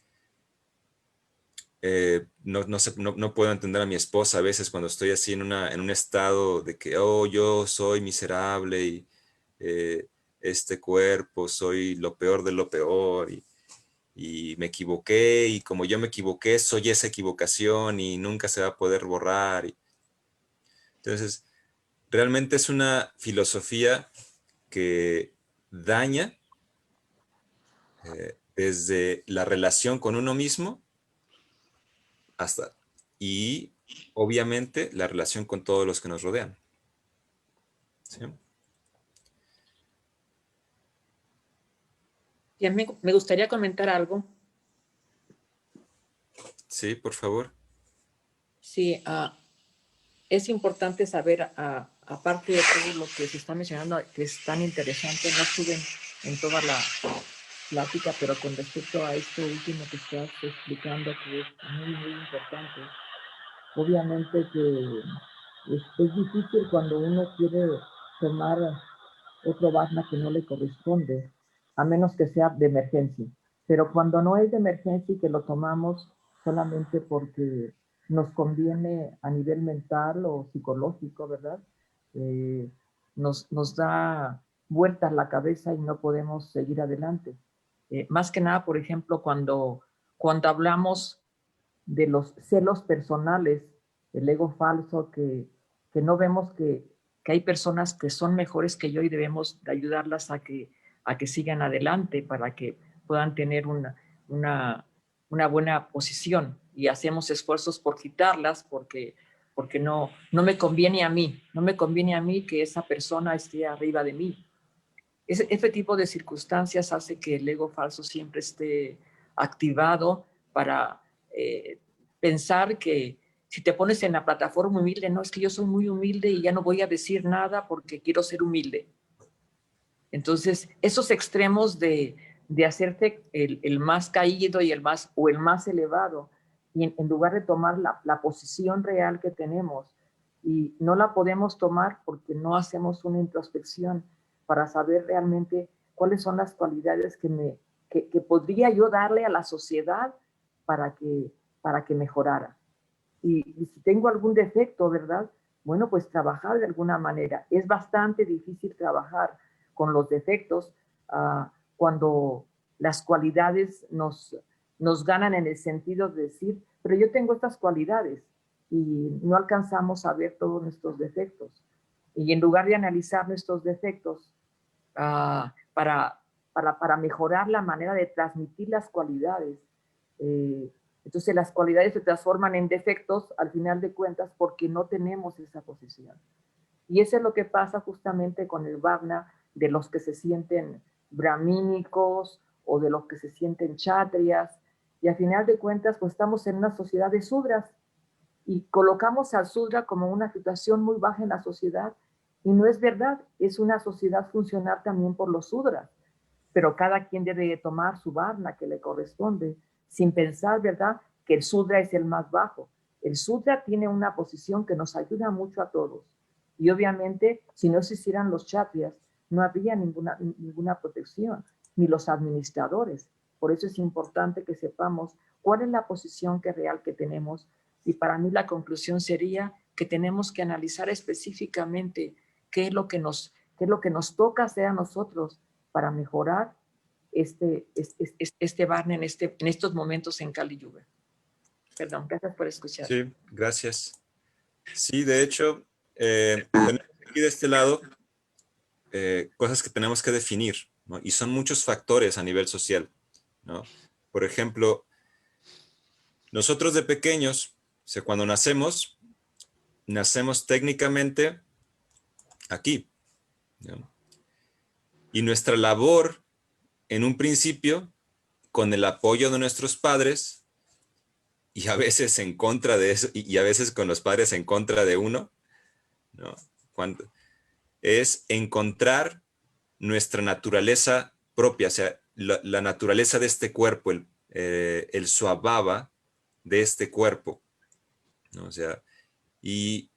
No puedo entender a mi esposa a veces cuando estoy así en un estado de que, oh, yo soy miserable y este cuerpo, soy lo peor de lo peor y me equivoqué y como yo me equivoqué, soy esa equivocación y nunca se va a poder borrar. Entonces, realmente es una filosofía que daña desde la relación con uno mismo y obviamente la relación con todos los que nos rodean. ¿Sí? Ya me gustaría comentar algo. Sí, por favor. Sí, es importante saber, aparte de todo lo que se está mencionando, que es tan interesante, no estuve en toda la plática, pero con respecto a esto último que estás explicando, que es muy, muy importante, obviamente que es difícil cuando uno quiere tomar otro Varna que no le corresponde, a menos que sea de emergencia. Pero cuando no es de emergencia y que lo tomamos solamente porque nos conviene a nivel mental o psicológico, ¿verdad? Nos da vueltas la cabeza y no podemos seguir adelante. Más que nada, por ejemplo, cuando hablamos de los celos personales, el ego falso, que no vemos que hay personas que son mejores que yo y debemos de ayudarlas a que sigan adelante para que puedan tener una buena posición, y hacemos esfuerzos por quitarlas porque no me conviene a mí, no me conviene a mí que esa persona esté arriba de mí. Ese tipo de circunstancias hace que el ego falso siempre esté activado para pensar que si te pones en la plataforma humilde, no, es que yo soy muy humilde y ya no voy a decir nada porque quiero ser humilde. Entonces, esos extremos de hacerte el más caído y el más elevado, y en lugar de tomar la posición real que tenemos, y no la podemos tomar porque no hacemos una introspección para saber realmente cuáles son las cualidades que podría yo darle a la sociedad para que mejorara. Y si tengo algún defecto, ¿verdad? Bueno, pues trabajar de alguna manera. Es bastante difícil trabajar con los defectos cuando las cualidades nos ganan, en el sentido de decir, pero yo tengo estas cualidades, y no alcanzamos a ver todos nuestros defectos. Y en lugar de analizar nuestros defectos para mejorar la manera de transmitir las cualidades, entonces las cualidades se transforman en defectos al final de cuentas porque no tenemos esa posición. Y eso es lo que pasa justamente con el Varna de los que se sienten brahmínicos o de los que se sienten kshatriyas. Y al final de cuentas, pues estamos en una sociedad de sudras y colocamos al sudra como una situación muy baja en la sociedad. Y no es verdad, es una sociedad funcional también por los sudras. Pero cada quien debe tomar su varna que le corresponde, sin pensar, ¿verdad?, que el sudra es el más bajo. El sudra tiene una posición que nos ayuda mucho a todos. Y obviamente, si no se hicieran los kshatriyas, no habría ninguna protección, ni los administradores. Por eso es importante que sepamos cuál es la posición real que tenemos. Y para mí la conclusión sería que tenemos que analizar específicamente qué es lo que nos toca hacer a nosotros para mejorar este Varna en estos momentos en Kali Yuga. Perdón, gracias por escuchar. Sí, gracias. Sí, de hecho, tenemos aquí de este lado cosas que tenemos que definir, ¿no? Y son muchos factores a nivel social, ¿no? Por ejemplo, nosotros de pequeños, o sea, cuando nacemos técnicamente aquí, ¿no? Y nuestra labor, en un principio, con el apoyo de nuestros padres, y a veces en contra de eso, y a veces con los padres en contra de uno, ¿no? Es encontrar nuestra naturaleza propia, o sea, la naturaleza de este cuerpo, el swabhava de este cuerpo, ¿no? O sea, y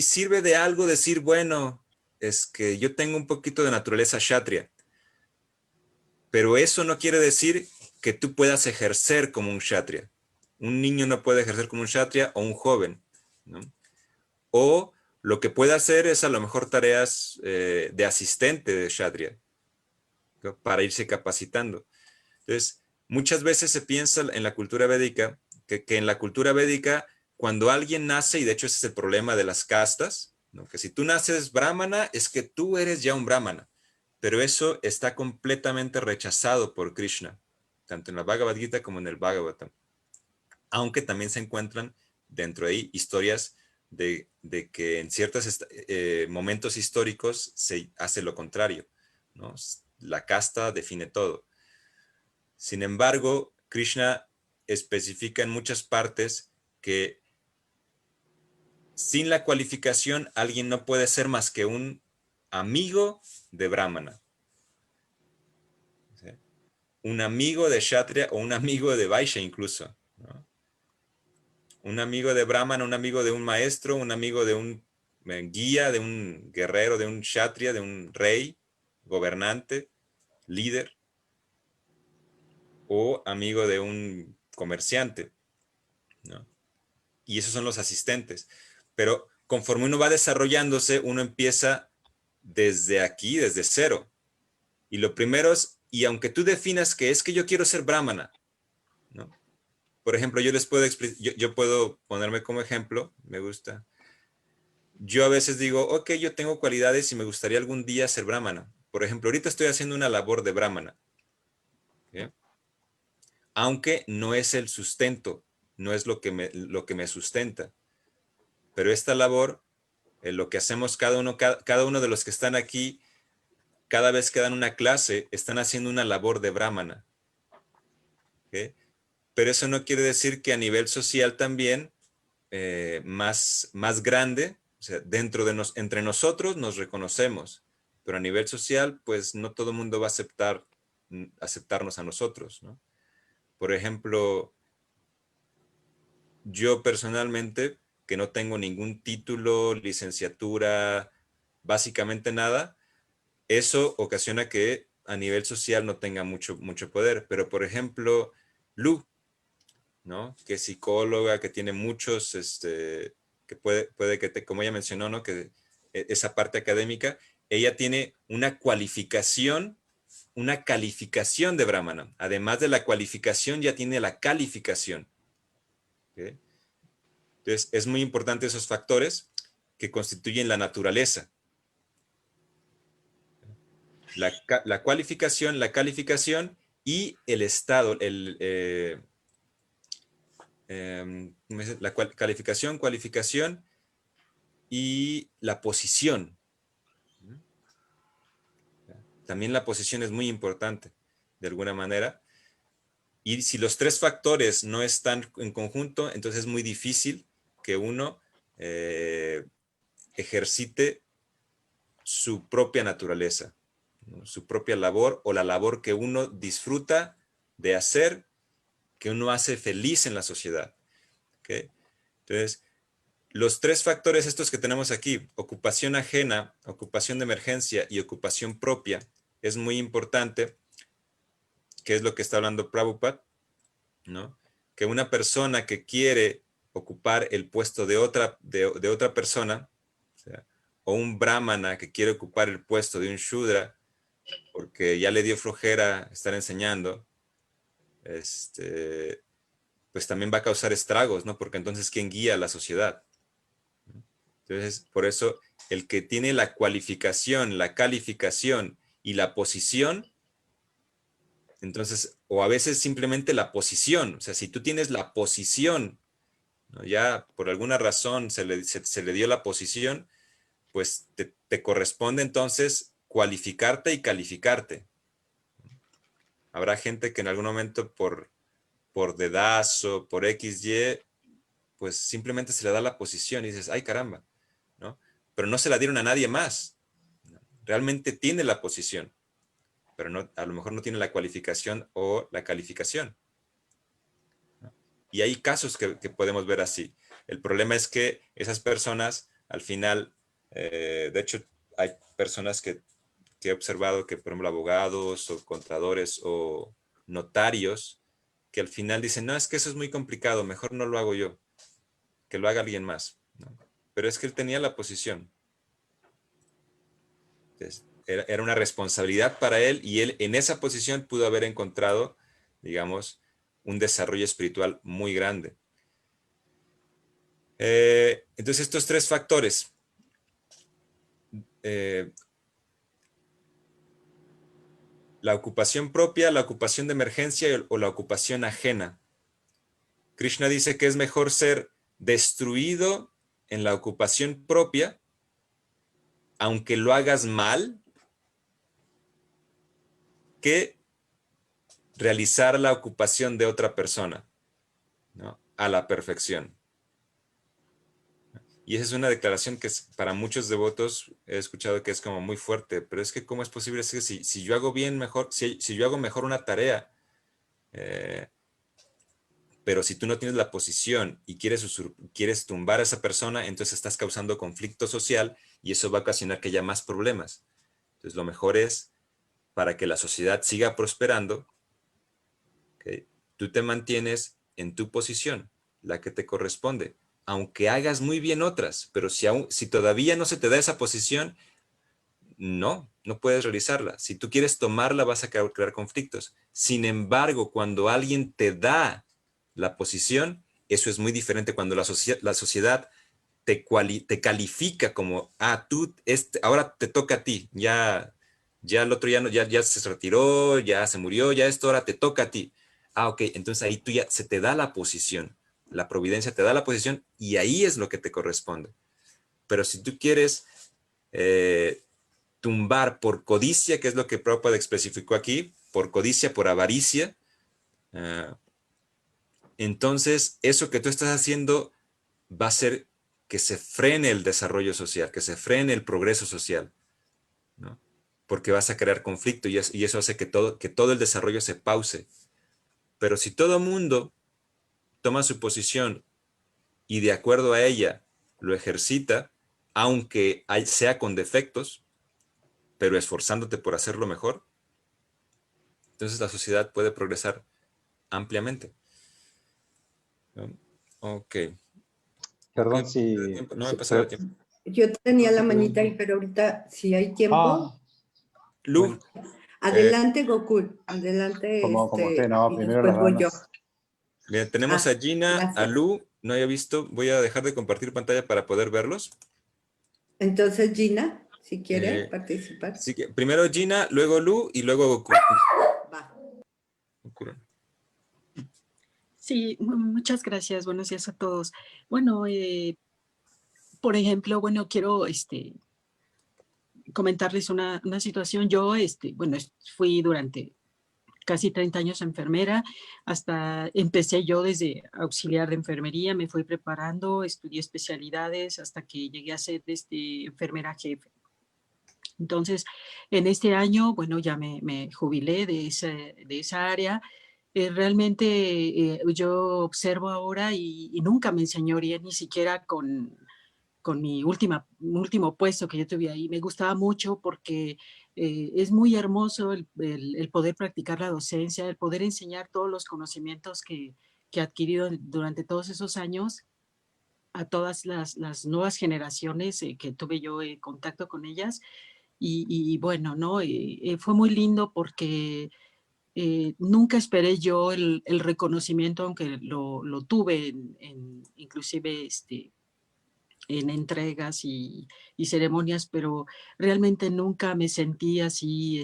sirve de algo decir, bueno, es que yo tengo un poquito de naturaleza kshatriya, pero eso no quiere decir que tú puedas ejercer como un kshatriya. Un niño no puede ejercer como un kshatriya, o un joven, ¿no? O lo que puede hacer es a lo mejor tareas de asistente de kshatriya, ¿no? Para irse capacitando. Entonces, muchas veces se piensa en la cultura védica que en la cultura védica, cuando alguien nace, y de hecho ese es el problema de las castas, ¿no? Que si tú naces brahmana, es que tú eres ya un brahmana. Pero eso está completamente rechazado por Krishna, tanto en la Bhagavad Gita como en el Bhagavatam. Aunque también se encuentran dentro de ahí historias de que en ciertos momentos históricos se hace lo contrario, ¿no? La casta define todo. Sin embargo, Krishna especifica en muchas partes que sin la cualificación alguien no puede ser más que un amigo de Brahmana, ¿sí? Un amigo de Kshatriya o un amigo de Vaishya incluso, ¿no? Un amigo de Brahmana, un amigo de un maestro, un amigo de un guía, de un guerrero, de un kshatriya, de un rey, gobernante, líder, o amigo de un comerciante, ¿no? Y esos son los asistentes. Pero conforme uno va desarrollándose, uno empieza desde aquí, desde cero. Y lo primero es, y aunque tú definas que es que yo quiero ser brahmana, ¿no? Por ejemplo, yo les puedo yo puedo ponerme como ejemplo, me gusta. Yo a veces digo, ok, yo tengo cualidades y me gustaría algún día ser brahmana. Por ejemplo, ahorita estoy haciendo una labor de brahmana, ¿sí? Aunque no es el sustento, no es lo que me sustenta. Pero esta labor, lo que hacemos cada uno de los que están aquí, cada vez que dan una clase, están haciendo una labor de brahmana, ¿sí? Pero eso no quiere decir que a nivel social también, más grande, o sea, entre nosotros nos reconocemos, pero a nivel social, pues no todo el mundo va a aceptarnos a nosotros, ¿no? Por ejemplo, yo personalmente, que no tengo ningún título, licenciatura, básicamente nada, eso ocasiona que a nivel social no tenga mucho poder. Pero, por ejemplo, Lu, ¿no? Que es psicóloga, que tiene muchos, que puede que, como ella mencionó, ¿no? Que esa parte académica, ella tiene una calificación de Brahmana. Además de la cualificación, ya tiene la calificación, ¿okay? Entonces, es muy importante esos factores que constituyen la naturaleza. La cualificación, la calificación y el estado, la cualificación y la posición. También la posición es muy importante, de alguna manera. Y si los tres factores no están en conjunto, entonces es muy difícil que uno ejercite su propia naturaleza, ¿no? Su propia labor o la labor que uno disfruta de hacer, que uno hace feliz en la sociedad, ¿okay? Entonces, los tres factores estos que tenemos aquí, ocupación ajena, ocupación de emergencia y ocupación propia, es muy importante, que es lo que está hablando Prabhupada, ¿no? Que una persona que quiere ocupar el puesto de otra persona, o sea, o un brahmana que quiere ocupar el puesto de un shudra, porque ya le dio flojera estar enseñando, pues también va a causar estragos, ¿no? Porque entonces, ¿quién guía a la sociedad? Entonces, por eso, el que tiene la cualificación, la calificación y la posición, entonces, o a veces simplemente la posición, o sea, si tú tienes la posición, ¿no? Ya por alguna razón se le dio la posición, pues te corresponde entonces cualificarte y calificarte. Habrá gente que en algún momento por dedazo, por XY, pues simplemente se le da la posición y dices, ay caramba, ¿no? Pero no se la dieron a nadie más. Realmente tiene la posición, pero no, a lo mejor no tiene la cualificación o la calificación, ¿no? Y hay casos que podemos ver así. El problema es que esas personas, al final, de hecho, hay personas que he observado que, por ejemplo, abogados o contadores o notarios, que al final dicen, no, es que eso es muy complicado, mejor no lo hago yo, que lo haga alguien más, ¿no? Pero es que él tenía la posición. Entonces, era una responsabilidad para él y él en esa posición pudo haber encontrado, digamos, un desarrollo espiritual muy grande. Entonces, estos tres factores, la ocupación propia, la ocupación de emergencia o la ocupación ajena. Krishna dice que es mejor ser destruido en la ocupación propia, aunque lo hagas mal, que realizar la ocupación de otra persona, ¿no? A la perfección. Y esa es una declaración que para muchos devotos he escuchado que es como muy fuerte, pero es que ¿cómo es posible? Es que si yo hago bien mejor, si yo hago mejor una tarea, Pero si tú no tienes la posición y quieres tumbar a esa persona, entonces estás causando conflicto social y eso va a ocasionar que haya más problemas. Entonces lo mejor es, para que la sociedad siga prosperando, ¿okay?, tú te mantienes en tu posición, la que te corresponde, aunque hagas muy bien otras, pero si todavía no se te da esa posición, no puedes realizarla. Si tú quieres tomarla, vas a crear conflictos. Sin embargo, cuando alguien te da la posición, eso es muy diferente. Cuando la sociedad te califica como, tú, ahora te toca a ti, ya el otro ya se retiró, ya se murió, ya esto ahora te toca a ti. Ok, entonces ahí tú ya se te da la posición. La providencia te da la posición y ahí es lo que te corresponde. Pero si tú quieres tumbar por codicia, que es lo que Prabhupada especificó aquí, por codicia, por avaricia, entonces eso que tú estás haciendo va a hacer que se frene el desarrollo social, que se frene el progreso social, ¿no? Porque vas a crear conflicto y eso hace que todo el desarrollo se pause. Pero si todo mundo toma su posición y de acuerdo a ella lo ejercita, aunque sea con defectos, pero esforzándote por hacerlo mejor, entonces la sociedad puede progresar ampliamente. ¿No? Ok. Perdón si... No me pasaba el tiempo. Yo tenía la manita ahí, pero ahorita, si hay tiempo. Lu. Bueno, Adelante, Gokul. Adelante. como usted, no, y primero después las voy yo. damas. Bien, tenemos a Gina, gracias. a Lu, no había visto. Voy a dejar de compartir pantalla para poder verlos. Entonces, Gina, si quiere participar. Así que primero Gina, luego Lu y luego Goku. Va. Sí, muchas gracias. Buenos días a todos. Bueno, por ejemplo, bueno, quiero comentarles una situación. Yo, bueno, fui durante casi 30 años enfermera, hasta empecé yo desde auxiliar de enfermería, me fui preparando, estudié especialidades hasta que llegué a ser enfermera jefe. Entonces, en este año, bueno, ya me jubilé de esa área. Realmente yo observo ahora y nunca me enseñoreé ni siquiera con mi último puesto que yo tuve ahí. Me gustaba mucho porque es muy hermoso el poder practicar la docencia, el poder enseñar todos los conocimientos que he adquirido durante todos esos años a todas las nuevas generaciones que tuve yo contacto con ellas. Y bueno, ¿no? Fue muy lindo porque nunca esperé yo el reconocimiento, aunque lo tuve inclusive en entregas y ceremonias, pero realmente nunca me sentí así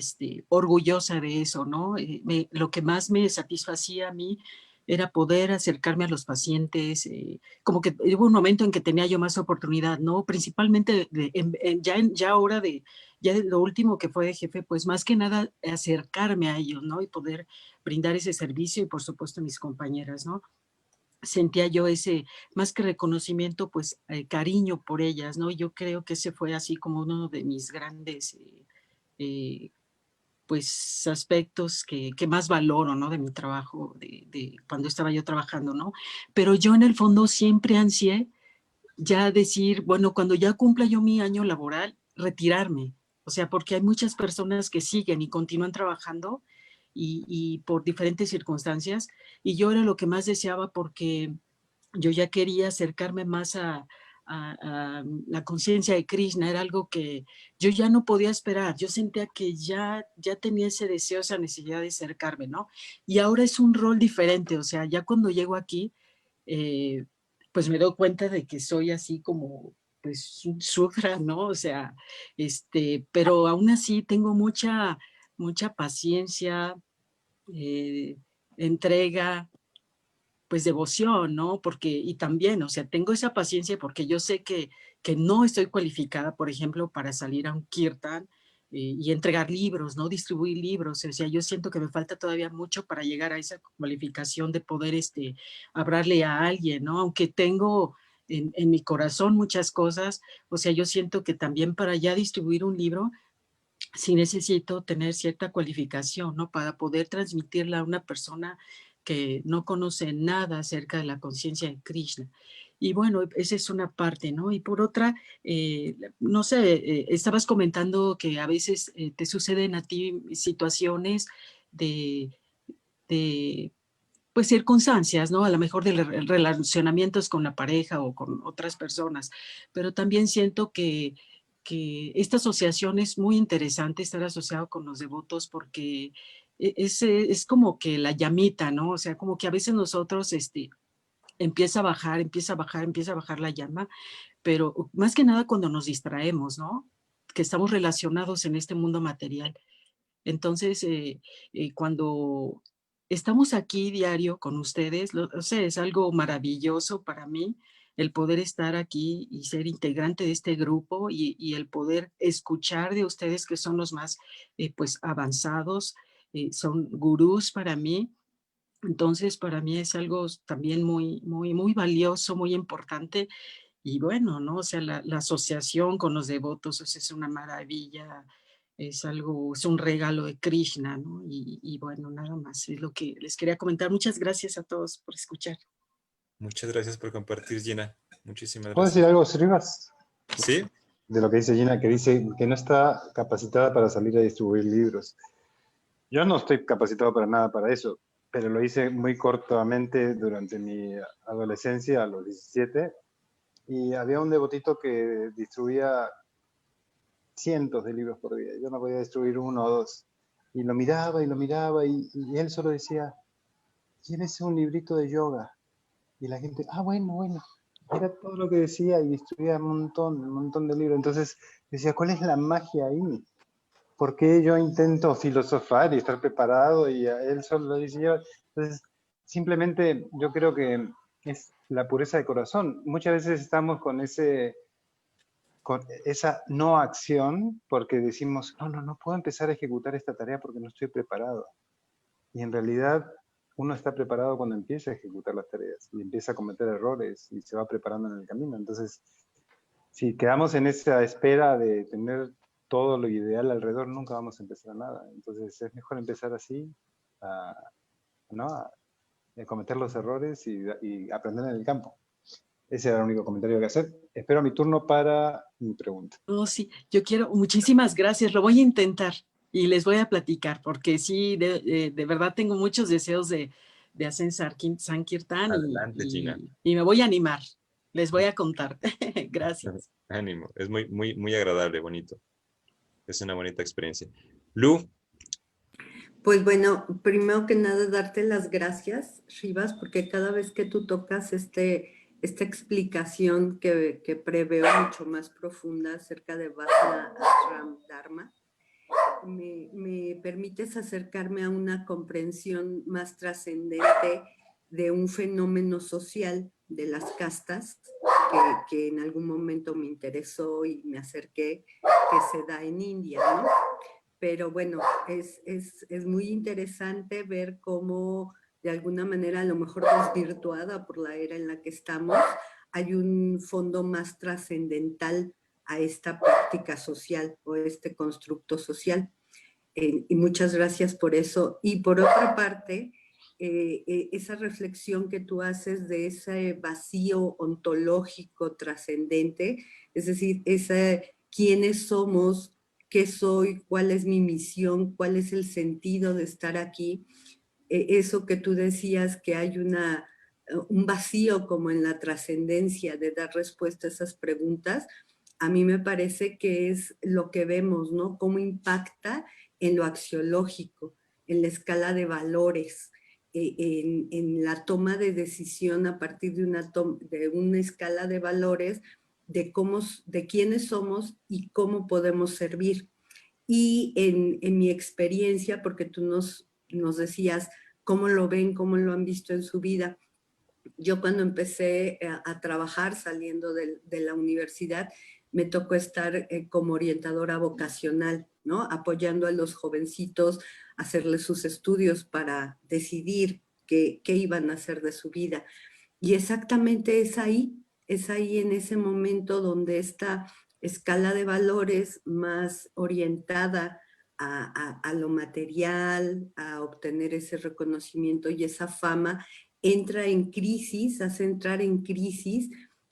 orgullosa de eso, ¿no? Lo que más me satisfacía a mí era poder acercarme a los pacientes, como que hubo un momento en que tenía yo más oportunidad, ¿no? Principalmente ya ahora ya de lo último que fue de jefe, pues más que nada acercarme a ellos, ¿no? Y poder brindar ese servicio y por supuesto a mis compañeras, ¿no? Sentía yo ese, más que reconocimiento, pues cariño por ellas, ¿no? Yo creo que ese fue así como uno de mis grandes, pues, aspectos que más valoro, ¿no? De mi trabajo, de cuando estaba yo trabajando, ¿no? Pero yo en el fondo siempre ansié ya decir, bueno, cuando ya cumpla yo mi año laboral, retirarme. O sea, porque hay muchas personas que siguen y continúan trabajando y por diferentes circunstancias. Y yo era lo que más deseaba porque yo ya quería acercarme más a la conciencia de Krishna. Era algo que yo ya no podía esperar. Yo sentía que ya tenía ese deseo, esa necesidad de acercarme, ¿no? Y ahora es un rol diferente. O sea, ya cuando llego aquí, pues me doy cuenta de que soy así como, pues, un sudra, ¿no? O sea, pero aún así tengo mucha paciencia, entrega, pues devoción, ¿no? Porque, y también, o sea, tengo esa paciencia porque yo sé que no estoy cualificada, por ejemplo, para salir a un kirtan y entregar libros, ¿no? Distribuir libros. O sea, yo siento que me falta todavía mucho para llegar a esa cualificación de poder hablarle a alguien, ¿no? Aunque tengo en mi corazón muchas cosas, o sea, yo siento que también para ya distribuir un libro, sí necesito tener cierta cualificación, ¿no? Para poder transmitirla a una persona que no conocen nada acerca de la conciencia de Krishna. Y bueno, esa es una parte, ¿no? Y por otra, no sé, estabas comentando que a veces te suceden a ti situaciones de pues circunstancias, ¿no? A lo mejor de relacionamientos con la pareja o con otras personas, pero también siento que esta asociación es muy interesante, estar asociado con los devotos, porque es como que la llamita, ¿no? O sea, como que a veces nosotros, empieza a bajar, empieza a bajar, empieza a bajar la llama, pero más que nada cuando nos distraemos, ¿no? Que estamos relacionados en este mundo material. Entonces, cuando estamos aquí diario con ustedes, o sea, es algo maravilloso para mí el poder estar aquí y ser integrante de este grupo y el poder escuchar de ustedes que son los más pues avanzados, son gurús para mí. Entonces, para mí es algo también muy, muy, muy valioso, muy importante. Y bueno, ¿no? O sea, la asociación con los devotos, o sea, es una maravilla, es algo, es un regalo de Krishna, ¿no? Y bueno, nada más, es lo que les quería comentar. Muchas gracias a todos por escuchar. Muchas gracias por compartir, Gina. Muchísimas ¿Puedo decir gracias. algo, Srivas? ¿Sí? De lo que dice Gina, que dice que no está capacitada para salir a distribuir libros. Yo no estoy capacitado para nada para eso, pero lo hice muy cortamente durante mi adolescencia, a los 17, y había un devotito que distribuía cientos de libros por día. Yo no podía distribuir uno o dos. Y lo miraba, y él solo decía, llévese un librito de yoga. Y la gente, bueno, bueno. Era todo lo que decía y distribuía un montón de libros. Entonces decía, ¿cuál es la magia ahí? ¿Por qué yo intento filosofar y estar preparado y a él solo lo dice yo? Entonces, simplemente yo creo que es la pureza de corazón. Muchas veces estamos con esa no acción porque decimos, no puedo empezar a ejecutar esta tarea porque no estoy preparado. Y en realidad uno está preparado cuando empieza a ejecutar las tareas y empieza a cometer errores y se va preparando en el camino. Entonces, si quedamos en esa espera de tener todo lo ideal alrededor, nunca vamos a empezar nada. Entonces es mejor empezar así, ¿no? a cometer los errores y aprender en el campo. Ese era el único comentario que hacer. Espero mi turno para mi pregunta. Oh, sí, yo quiero, muchísimas gracias, lo voy a intentar y les voy a platicar, porque sí, de verdad tengo muchos deseos de hacer Sankirtan Adelante, Gina. y me voy a animar, les voy a contar. Gracias. Ánimo. Es muy, muy, muy agradable, bonito. Es una bonita experiencia. Lu. Pues bueno, primero que nada, darte las gracias, Rivas, porque cada vez que tú tocas esta explicación que preveo mucho más profunda acerca de Vajna Ashram Dharma, me permites acercarme a una comprensión más trascendente de un fenómeno social de las castas que en algún momento me interesó y me acerqué, que se da en India, ¿no? Pero bueno, es muy interesante ver cómo de alguna manera, a lo mejor desvirtuada por la era en la que estamos, hay un fondo más trascendental a esta práctica social o este constructo social. Y muchas gracias por eso. Y por otra parte, esa reflexión que tú haces de ese vacío ontológico trascendente, es decir, quiénes somos, qué soy, cuál es mi misión, cuál es el sentido de estar aquí. Eso que tú decías, que hay un vacío como en la trascendencia de dar respuesta a esas preguntas, a mí me parece que es lo que vemos, ¿no? Cómo impacta en lo axiológico, en la escala de valores, en la toma de decisión a partir de una escala de valores de quiénes somos y cómo podemos servir. Y en mi experiencia, porque tú nos decías cómo lo ven, cómo lo han visto en su vida. Yo cuando empecé a trabajar saliendo de la universidad, me tocó estar como orientadora vocacional, ¿no? Apoyando a los jovencitos a hacerles sus estudios para decidir qué iban a hacer de su vida. Y exactamente es ahí en ese momento donde esta escala de valores más orientada a lo material, a para obtener ese reconocimiento y esa fama entra en crisis, hace entrar en crisis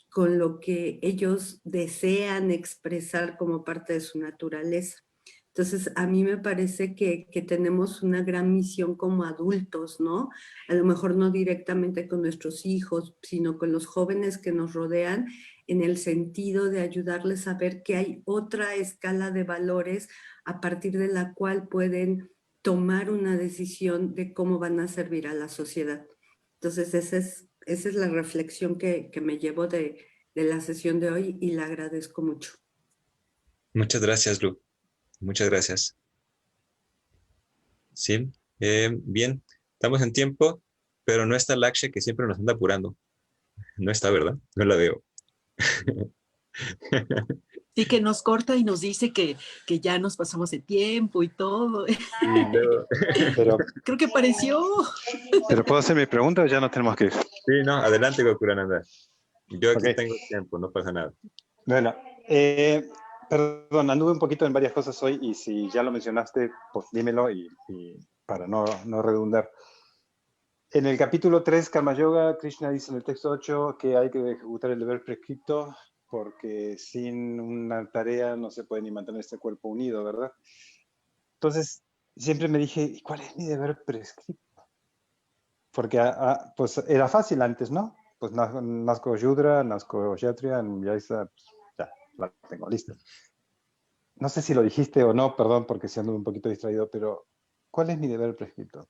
con lo que ellos desean expresar como parte de su naturaleza. Entonces, a mí me parece que tenemos una gran misión como adultos, ¿no? A lo mejor no directamente con nuestros hijos, sino con los jóvenes que nos rodean, en el sentido de ayudarles a ver que hay otra escala de valores a partir de la cual pueden tomar una decisión de cómo van a servir a la sociedad. Entonces, esa es la reflexión que me llevo de la sesión de hoy y la agradezco mucho. Muchas gracias, Lu. Muchas gracias. Sí, bien. Estamos en tiempo, pero no está Lakshe, que siempre nos anda apurando. No está, ¿verdad? No la veo. Sí, que nos corta y nos dice que ya nos pasamos de tiempo y todo. Sí, no. Pero, Creo que apareció. pero ¿puedo hacer mi pregunta o ya no tenemos que ir? Sí, no, adelante, Gokurananda. Yo aquí Ok. tengo tiempo, no pasa nada. Bueno, perdón, anduve un poquito en varias cosas hoy y si ya lo mencionaste, pues dímelo y para no redundar. En el capítulo 3, Karma Yoga, Krishna dice en el texto 8 que hay que ejecutar el deber prescripto porque sin una tarea no se puede ni mantener este cuerpo unido, ¿verdad? Entonces, siempre me dije, ¿y cuál es mi deber prescripto? Porque pues era fácil antes, ¿no? Pues nazco Yudra, nazco Kshatriya, ya está, pues, ya, la tengo lista. No sé si lo dijiste o no, perdón, porque si ando un poquito distraído, pero ¿cuál es mi deber prescripto?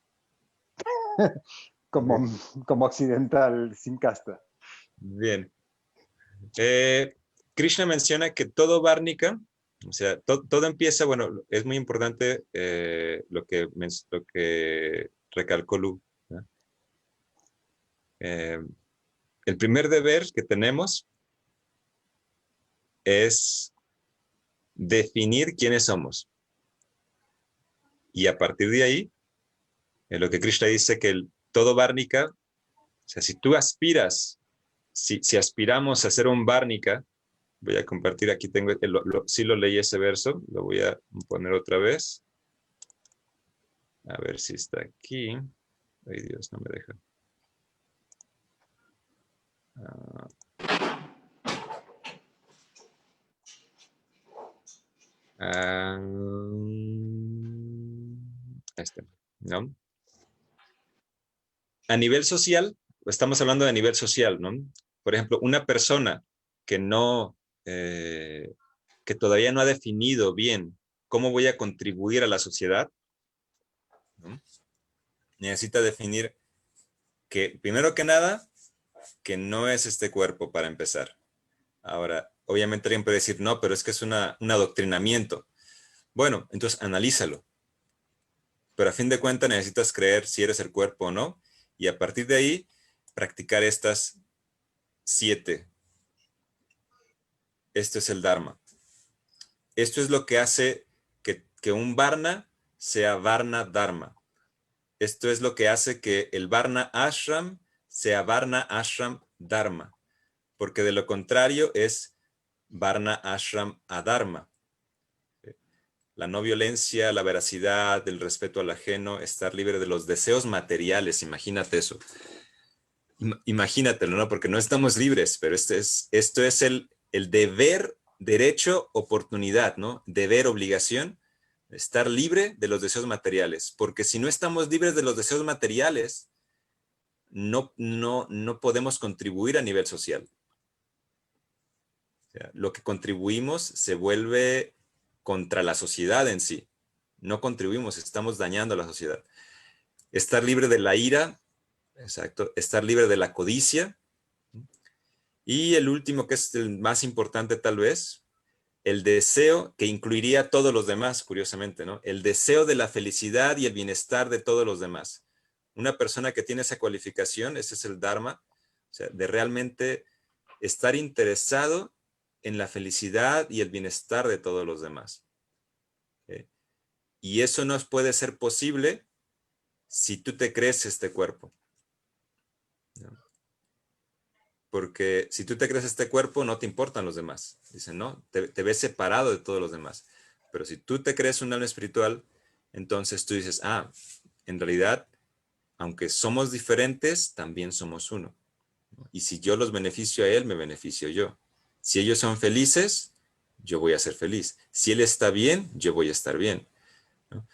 como occidental, sin casta. Bien. Krishna menciona que todo Varnika, o sea, todo empieza, bueno, es muy importante lo que recalcó Lu, ¿no? El primer deber que tenemos es definir quiénes somos. Y a partir de ahí, lo que Krishna dice que todo Varnika, o sea, si tú aspiras, si aspiramos a ser un Varnika, voy a compartir, aquí tengo, sí lo leí ese verso, lo voy a poner otra vez. A ver si está aquí. Ay, Dios, no me deja. Este, ¿no? A nivel social, estamos hablando de nivel social, ¿no? Por ejemplo, una persona que no, que todavía no ha definido bien cómo voy a contribuir a la sociedad, ¿no? Necesita definir que, primero que nada, que no es este cuerpo para empezar. Ahora, obviamente alguien puede decir, no, pero es que es un adoctrinamiento. Bueno, entonces analízalo. Pero a fin de cuentas necesitas creer si eres el cuerpo o no, y a partir de ahí practicar estas 7. Esto es el Dharma. Esto es lo que hace que un Varna sea Varna Dharma. Esto es lo que hace que el Varna Ashram sea Varna Ashram Dharma, porque de lo contrario es Varna Ashram Adharma. La no violencia, la veracidad, el respeto al ajeno, estar libre de los deseos materiales, imagínate eso. Imagínatelo, ¿no? Porque no estamos libres, pero esto es el deber, derecho, oportunidad, ¿no? Deber, obligación, estar libre de los deseos materiales. Porque si no estamos libres de los deseos materiales, no podemos contribuir a nivel social. O sea, lo que contribuimos se vuelve contra la sociedad en sí. No contribuimos, estamos dañando a la sociedad. Estar libre de la ira, exacto, estar libre de la codicia. Y el último, que es el más importante tal vez, el deseo, que incluiría a todos los demás, curiosamente, ¿no? El deseo de la felicidad y el bienestar de todos los demás. Una persona que tiene esa cualificación, ese es el Dharma, o sea, de realmente estar interesado en la felicidad y el bienestar de todos los demás. ¿Okay? Y eso no puede ser posible si tú te crees este cuerpo, ¿no? Porque si tú te crees este cuerpo, no te importan los demás. Dicen, no, te ves separado de todos los demás. Pero si tú te crees un alma espiritual, entonces tú dices, en realidad, aunque somos diferentes, también somos uno. Y si yo los beneficio a él, me beneficio yo. Si ellos son felices, yo voy a ser feliz. Si él está bien, yo voy a estar bien, ¿no?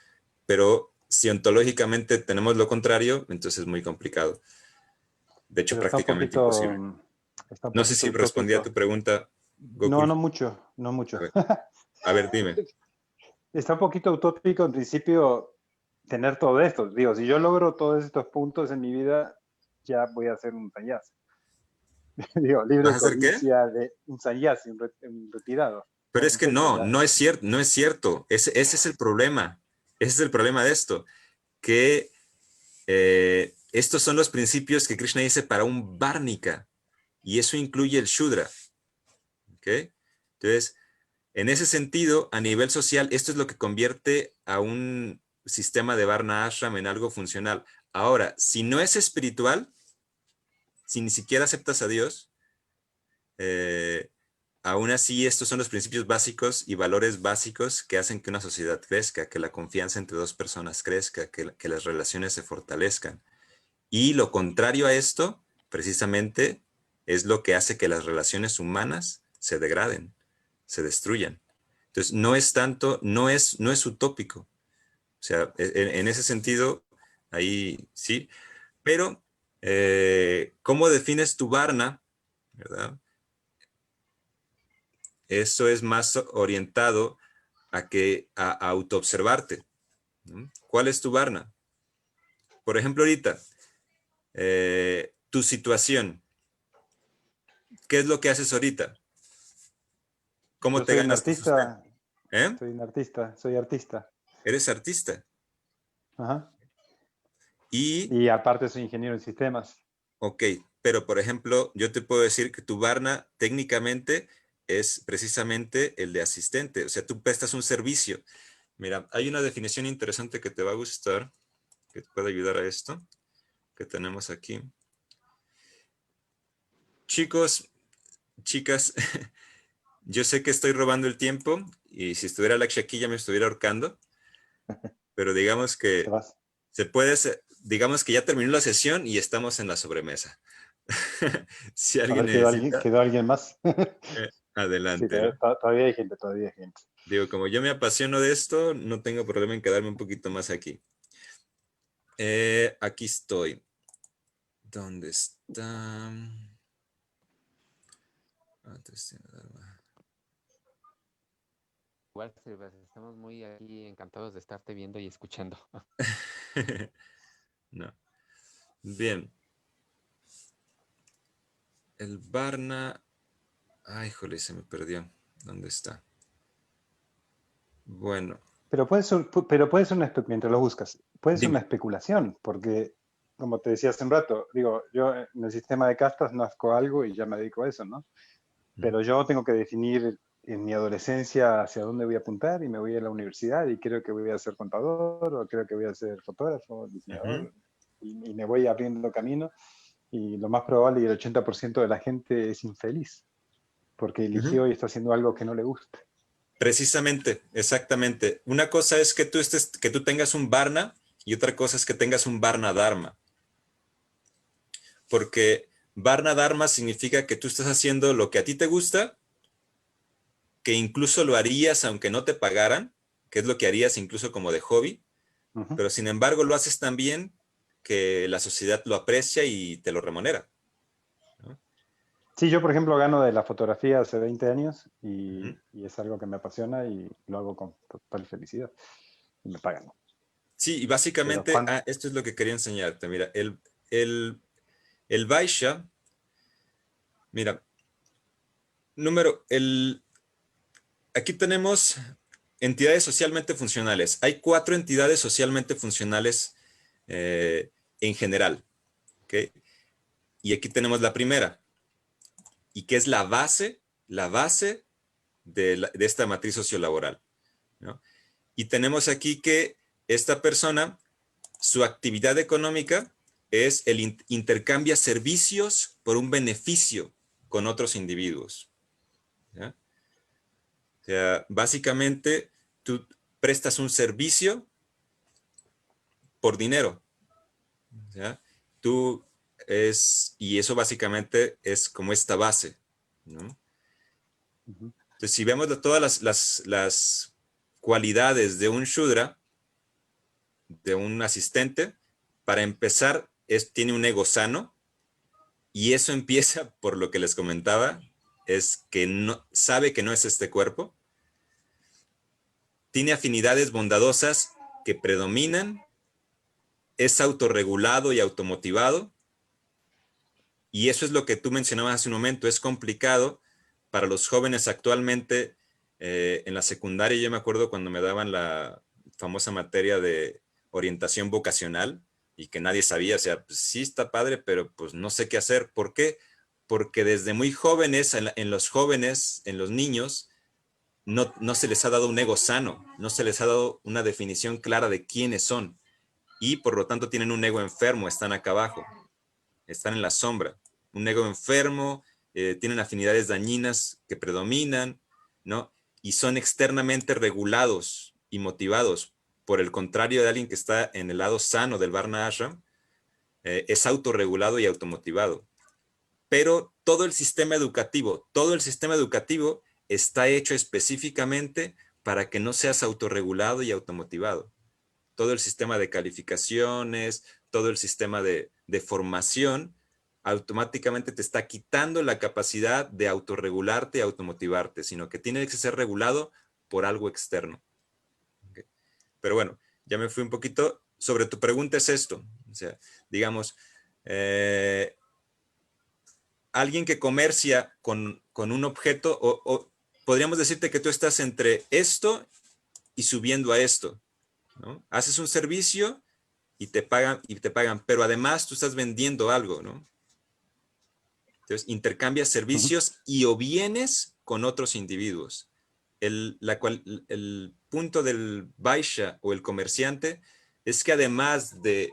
Pero si ontológicamente tenemos lo contrario, entonces es muy complicado. De hecho, Pero prácticamente imposible. está un No sé poquito si respondí a utópico. tu pregunta, No, Gokul. no mucho, no mucho. A ver, dime. Está un poquito utópico en principio tener todo esto. Digo, si yo logro todos estos puntos en mi vida, ya voy a ser un sannyasi. Digo, libre ¿Vas a de hacer qué? codicia, de un sannyasi, un retirado. Pero No, es no que sé, no, ya. no es cierto, no es cierto. Ese es el problema. Ese es el problema de esto. Que estos son los principios que Krishna dice para un Varnika. Y eso incluye el Shudra. ¿Ok? Entonces, en ese sentido, a nivel social, esto es lo que convierte a un sistema de Varna Ashram en algo funcional. Ahora, si no es espiritual, si ni siquiera aceptas a Dios, aún así estos son los principios básicos y valores básicos que hacen que una sociedad crezca, que la confianza entre dos personas crezca, que las relaciones se fortalezcan. Y lo contrario a esto, precisamente, es lo que hace que las relaciones humanas se degraden, se destruyan. Entonces, no es tanto, no es utópico. O sea, en ese sentido, ahí sí. Pero, ¿cómo defines tu Varna? ¿Verdad? Eso es más orientado a autoobservarte, ¿no? ¿Cuál es tu Varna? Por ejemplo, ahorita, tu situación. ¿Qué es lo que haces ahorita? ¿Cómo Yo te soy un ganas tu sustento? artista, ¿Eh? soy artista. Eres artista. Ajá. Y, Y aparte soy ingeniero en sistemas. ok, pero por ejemplo, yo te puedo decir que tu Varna técnicamente es precisamente el de asistente. O sea, tú prestas un servicio. Mira, hay una definición interesante que te va a gustar, que te puede ayudar a esto, que tenemos aquí. Chicos, chicas, yo sé que estoy robando el tiempo y si estuviera Lakshya aquí ya me estuviera ahorcando, pero digamos Te que vas. se puede, digamos que ya terminó la sesión y estamos en la sobremesa. Si A alguien ver, necesita, quedó alguien más. Sí, adelante, ¿no? todavía hay gente, todavía hay gente. Digo, como yo me apasiono de esto, no tengo problema en quedarme un poquito más aquí. Aquí estoy. ¿Dónde está? Igual, Silvestre, estamos muy aquí encantados de estarte viendo y escuchando. No. Bien. El Varna. Ay, jole, se me perdió. ¿Dónde está? Bueno, Pero puede ser mientras lo buscas, puede ser una dime. especulación, porque, como te decía hace un rato, digo, yo en el sistema de castas nazco algo y ya me dedico a eso, ¿no? Pero yo tengo que definir en mi adolescencia hacia dónde voy a apuntar y me voy a la universidad y creo que voy a ser contador o creo que voy a ser fotógrafo, Ujú, diseñador y me voy abriendo camino y lo más probable y el 80% de la gente es infeliz porque ujú. eligió y está haciendo algo que no le gusta. Precisamente, exactamente. Una cosa es que que tú tengas un Varna y otra cosa es que tengas un Varna Dharma. Porque Varna Dharma significa que tú estás haciendo lo que a ti te gusta, que incluso lo harías aunque no te pagaran, que es lo que harías incluso como de hobby, Ujú. pero sin embargo lo haces tan bien que la sociedad lo aprecia y te lo remunera, ¿no? Sí, yo por ejemplo gano de la fotografía hace 20 años Ujú. y es algo que me apasiona y lo hago con total felicidad y me pagan. Sí, y Pero básicamente, cuando, esto es lo que quería enseñarte. Mira, el Vaishya, mira, aquí tenemos entidades socialmente funcionales. Hay 4 entidades socialmente funcionales en general, ¿ok? Y aquí tenemos la primera, y que es la base de esta matriz sociolaboral, ¿no? Y tenemos aquí que esta persona, su actividad económica es intercambia servicios por un beneficio con otros individuos, ¿ya? O sea, básicamente tú prestas un servicio por dinero. ¿Ya? Y eso básicamente es como esta base, ¿no? Entonces, si vemos todas las cualidades de un Shudra, de un asistente, para empezar, tiene un ego sano, y eso empieza por lo que les comentaba, es que sabe que no es este cuerpo, tiene afinidades bondadosas que predominan, es autorregulado y automotivado, y eso es lo que tú mencionabas hace un momento. Es complicado para los jóvenes actualmente. En la secundaria, yo me acuerdo cuando me daban la famosa materia de orientación vocacional y que nadie sabía, o sea, pues sí está padre, pero pues no sé qué hacer. ¿Por qué? Porque desde muy jóvenes, en los jóvenes, en los niños, no se les ha dado un ego sano, no se les ha dado una definición clara de quiénes son, y por lo tanto tienen un ego enfermo, están acá abajo, están en la sombra, un ego enfermo, tienen afinidades dañinas que predominan, ¿no? Y son externamente regulados y motivados. Por el contrario de alguien que está en el lado sano del Varna Ashram, es autorregulado y automotivado. Pero todo el sistema educativo está hecho específicamente para que no seas autorregulado y automotivado. Todo el sistema de calificaciones, todo el sistema de formación, automáticamente te está quitando la capacidad de autorregularte y automotivarte, sino que tiene que ser regulado por algo externo. ¿Okay? Pero bueno, ya me fui un poquito. Sobre tu pregunta es esto. O sea, digamos, alguien que comercia con un objeto, o podríamos decirte que tú estás entre esto y subiendo a esto, ¿no? Haces un servicio y te pagan, pero además tú estás vendiendo algo, ¿no? Entonces, intercambias servicios y o bienes con otros individuos. El punto del Vaishya o el comerciante es que además de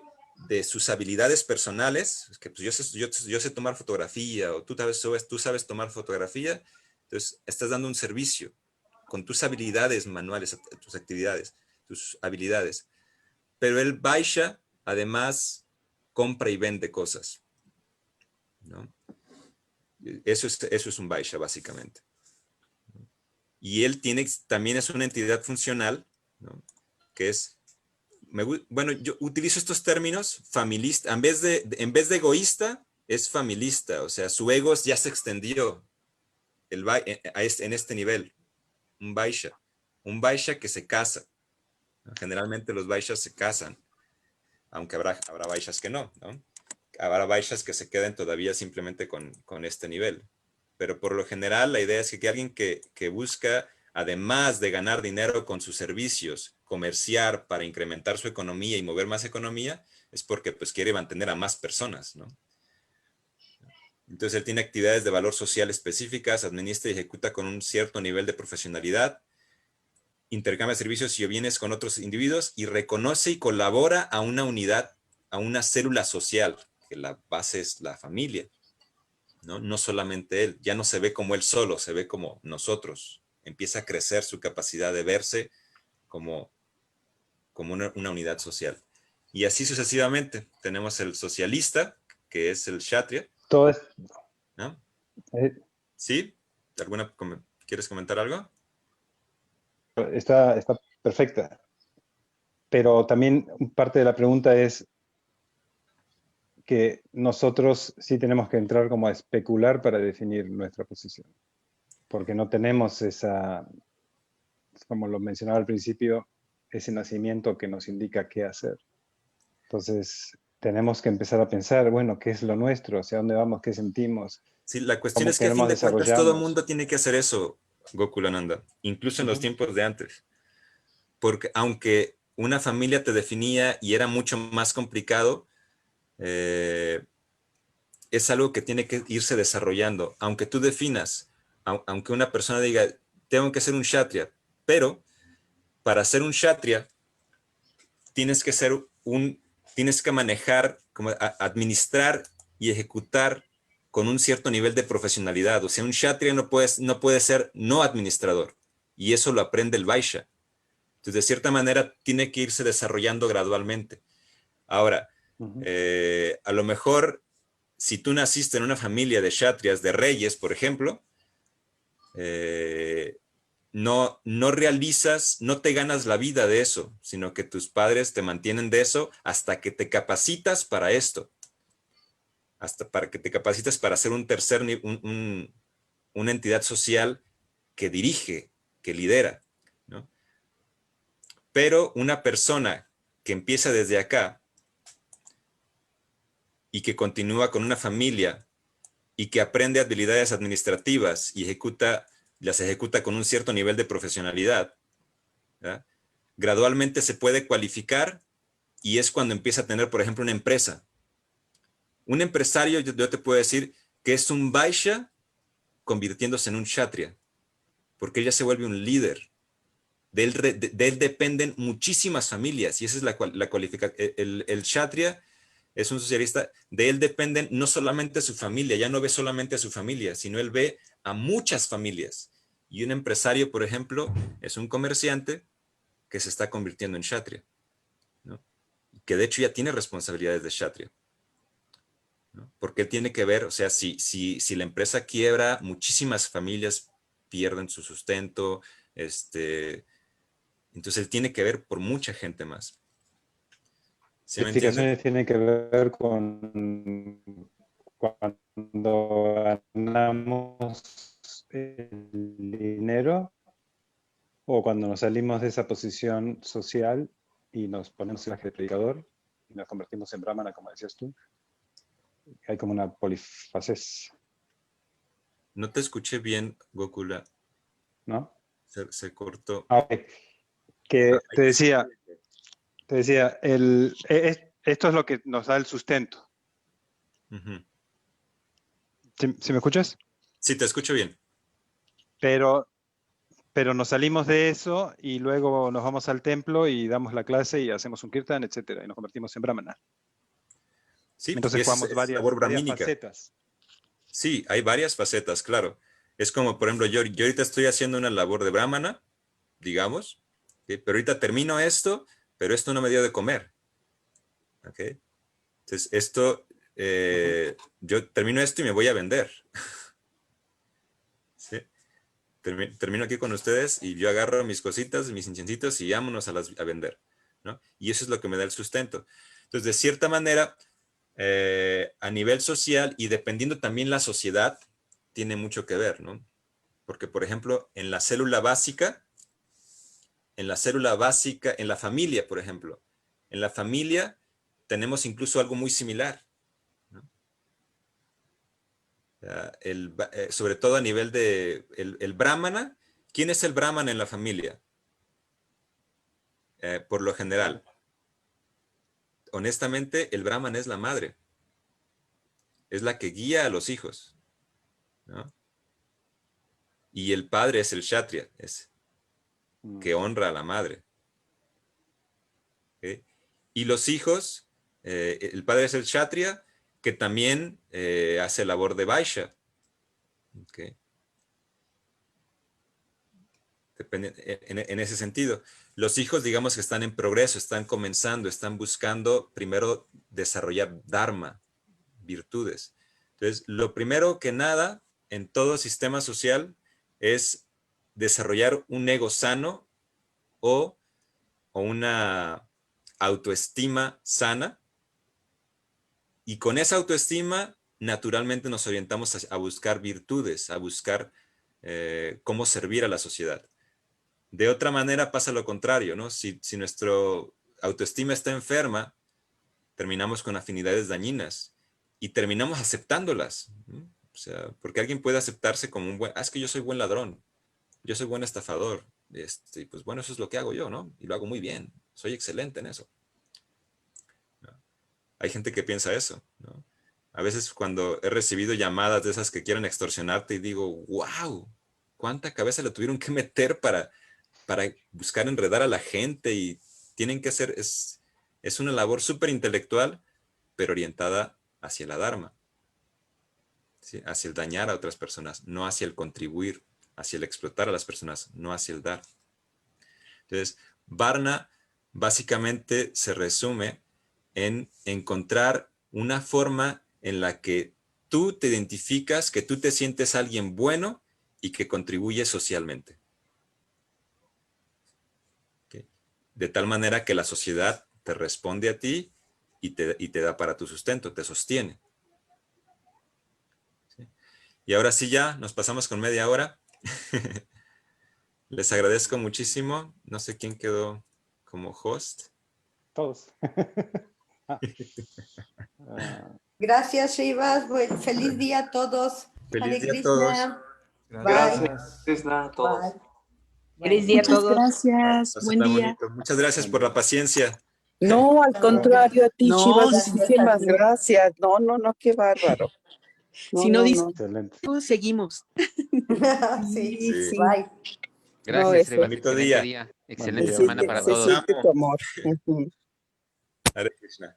sus habilidades personales, es que pues yo sé tomar fotografía, o tú sabes tomar fotografía, entonces estás dando un servicio con tus habilidades manuales, tus actividades, tus habilidades. Pero el Vaishya además compra y vende cosas, ¿no? Eso es un Vaishya, básicamente. Y él también es una entidad funcional, ¿no? Que es, bueno, yo utilizo estos términos, familista, en vez de egoísta, es familista, o sea, su ego ya se extendió en este nivel, un Vaishya que se casa. Generalmente los Vaishyas se casan, aunque habrá Vaishyas que no, ¿no? Habrá Vaishyas que se queden todavía simplemente con este nivel. Pero por lo general la idea es que alguien que busca, además de ganar dinero con sus servicios, comerciar para incrementar su economía y mover más economía, es porque pues quiere mantener a más personas, ¿no? Entonces él tiene actividades de valor social específicas, administra y ejecuta con un cierto nivel de profesionalidad, intercambia servicios y bienes con otros individuos y reconoce y colabora a una unidad, a una célula social, que la base es la familia, ¿no? No solamente él, ya no se ve como él solo, se ve como nosotros. Empieza a crecer su capacidad de verse como una unidad social. Y así sucesivamente. Tenemos el socialista, que es el Kshatriya. Todo es, ¿No? eh, ¿Sí? ¿Quieres comentar algo? está perfecta. Pero también parte de la pregunta es que nosotros sí tenemos que entrar como a especular para definir nuestra posición. Porque no tenemos esa, como lo mencionaba al principio, ese nacimiento que nos indica qué hacer. Entonces, tenemos que empezar a pensar, bueno, ¿qué es lo nuestro? ¿Hacia dónde vamos? ¿Qué sentimos? Sí, la cuestión ¿Cómo es que a fin queremos de cuentas todo el desarrollarnos? mundo tiene que hacer eso, Gokulananda, incluso en los tiempos de antes. Porque aunque una familia te definía y era mucho más complicado, es algo que tiene que irse desarrollando. Aunque tú definas, aunque una persona diga, tengo que ser un Kshatriya, pero para ser un Kshatriya tienes que manejar, administrar y ejecutar con un cierto nivel de profesionalidad. O sea, un Kshatriya no puede ser no administrador. Y eso lo aprende el Vaishya. Entonces, de cierta manera, tiene que irse desarrollando gradualmente. Ahora, Ujú. a lo mejor, si tú naciste en una familia de kshatriyas, de reyes, por ejemplo, no realizas, no te ganas la vida de eso, sino que tus padres te mantienen de eso hasta que te capacitas para esto. Hasta para que te capacitas para ser un tercer, una entidad social que dirige, que lidera, ¿no? Pero una persona que empieza desde acá y que continúa con una familia y que aprende habilidades administrativas y las ejecuta con un cierto nivel de profesionalidad, ¿verdad? Gradualmente se puede cualificar y es cuando empieza a tener, por ejemplo, una empresa. Un empresario, yo te puedo decir que es un Vaishya convirtiéndose en un Kshatriya, porque él ya se vuelve un líder. De él dependen muchísimas familias y esa es la cualificación. El Kshatriya es un socialista, de él dependen no solamente su familia, ya no ve solamente a su familia, sino él ve a muchas familias. Y un empresario, por ejemplo, es un comerciante que se está convirtiendo en Kshatriya, ¿no? Que de hecho ya tiene responsabilidades de Kshatriya, ¿no? Porque él tiene que ver, o sea, si la empresa quiebra, muchísimas familias pierden su sustento, entonces él tiene que ver por mucha gente más. ¿Sí me entiende? Implicaciones tienen que ver con cuando ganamos el dinero o cuando nos salimos de esa posición social y nos ponemos en el predicador y nos convertimos en brahmana, como decías tú. Hay como una polifases, No te escuché bien, Gokula. ¿no? Se cortó. Ah, ok. Que te decía, esto es lo que nos da el sustento. Uh-huh. ¿Sí me escuchas? Sí, te escucho bien. Pero nos salimos de eso y luego nos vamos al templo y damos la clase y hacemos un kirtan, etcétera, y nos convertimos en brahmana. Sí, Entonces y esa jugamos es labor varias brahmínica. facetas. Sí, hay varias facetas, claro. Es como, por ejemplo, yo ahorita estoy haciendo una labor de brahmana, digamos, ¿sí? Pero ahorita termino esto, pero esto no me dio de comer. ¿Okay? Entonces, yo termino esto y me voy a vender. ¿Sí? Termino aquí con ustedes y yo agarro mis cositas, mis inciensitos y vámonos a vender, ¿no? Y eso es lo que me da el sustento. Entonces, de cierta manera, a nivel social y dependiendo también la sociedad, tiene mucho que ver, ¿no? Porque, por ejemplo, en la célula básica, en la familia, por ejemplo, en la familia tenemos incluso algo muy similar, ¿no? Sobre todo a nivel de el brahmana. ¿Quién es el brahmana en la familia? Por lo general, honestamente, el brahman es la madre. Es la que guía a los hijos, ¿no? Y el padre es el kshatriya, que honra a la madre. ¿Okay? Y los hijos, el padre es el kshatriya, que también hace labor de vaishya. ¿Okay? Depende, en ese sentido. Los hijos, digamos que están en progreso, están comenzando, están buscando primero desarrollar dharma, virtudes. Entonces, lo primero que nada en todo sistema social es desarrollar un ego sano o una autoestima sana. Y con esa autoestima, naturalmente nos orientamos a buscar virtudes, a buscar cómo servir a la sociedad. De otra manera pasa lo contrario, ¿no? Si nuestra autoestima está enferma, terminamos con afinidades dañinas y terminamos aceptándolas, ¿no? O sea, porque alguien puede aceptarse como un buen, es que yo soy buen ladrón, yo soy buen estafador, pues bueno, eso es lo que hago yo, ¿no? Y lo hago muy bien, soy excelente en eso, ¿no? Hay gente que piensa eso, ¿no? A veces cuando he recibido llamadas de esas que quieren extorsionarte y digo, wow, cuánta cabeza le tuvieron que meter para buscar enredar a la gente y tienen que hacer, es una labor súper intelectual, pero orientada hacia la dharma, ¿sí? Hacia el dañar a otras personas, no hacia el contribuir, hacia el explotar a las personas, no hacia el dar. Entonces, Varna básicamente se resume en encontrar una forma en la que tú te identificas, que tú te sientes alguien bueno y que contribuye socialmente. ¿Okay? De tal manera que la sociedad te responde a ti y te da para tu sustento, te sostiene. ¿Sí? Y ahora sí ya, nos pasamos con media hora. Les agradezco muchísimo. No sé quién quedó como host. Todos. Gracias, Rivas. Feliz día a todos. Feliz Hare día a todos. Krishna. Gracias, Krishna, a todos. Bye. Feliz día a Muchas todos. gracias. Eso Buen está día. bonito. Muchas gracias por la paciencia. No, al contrario, a ti, No, Chivas, gracias a muchísimas ti. gracias. No, qué bárbaro. Si no dice, Excelente. seguimos. Sí, Sí. bye. Gracias, eso. Rivas. Bonito Excelente día. día. Excelente día. semana para Se todos. siente tu amor. Ujú. Hare Krishna.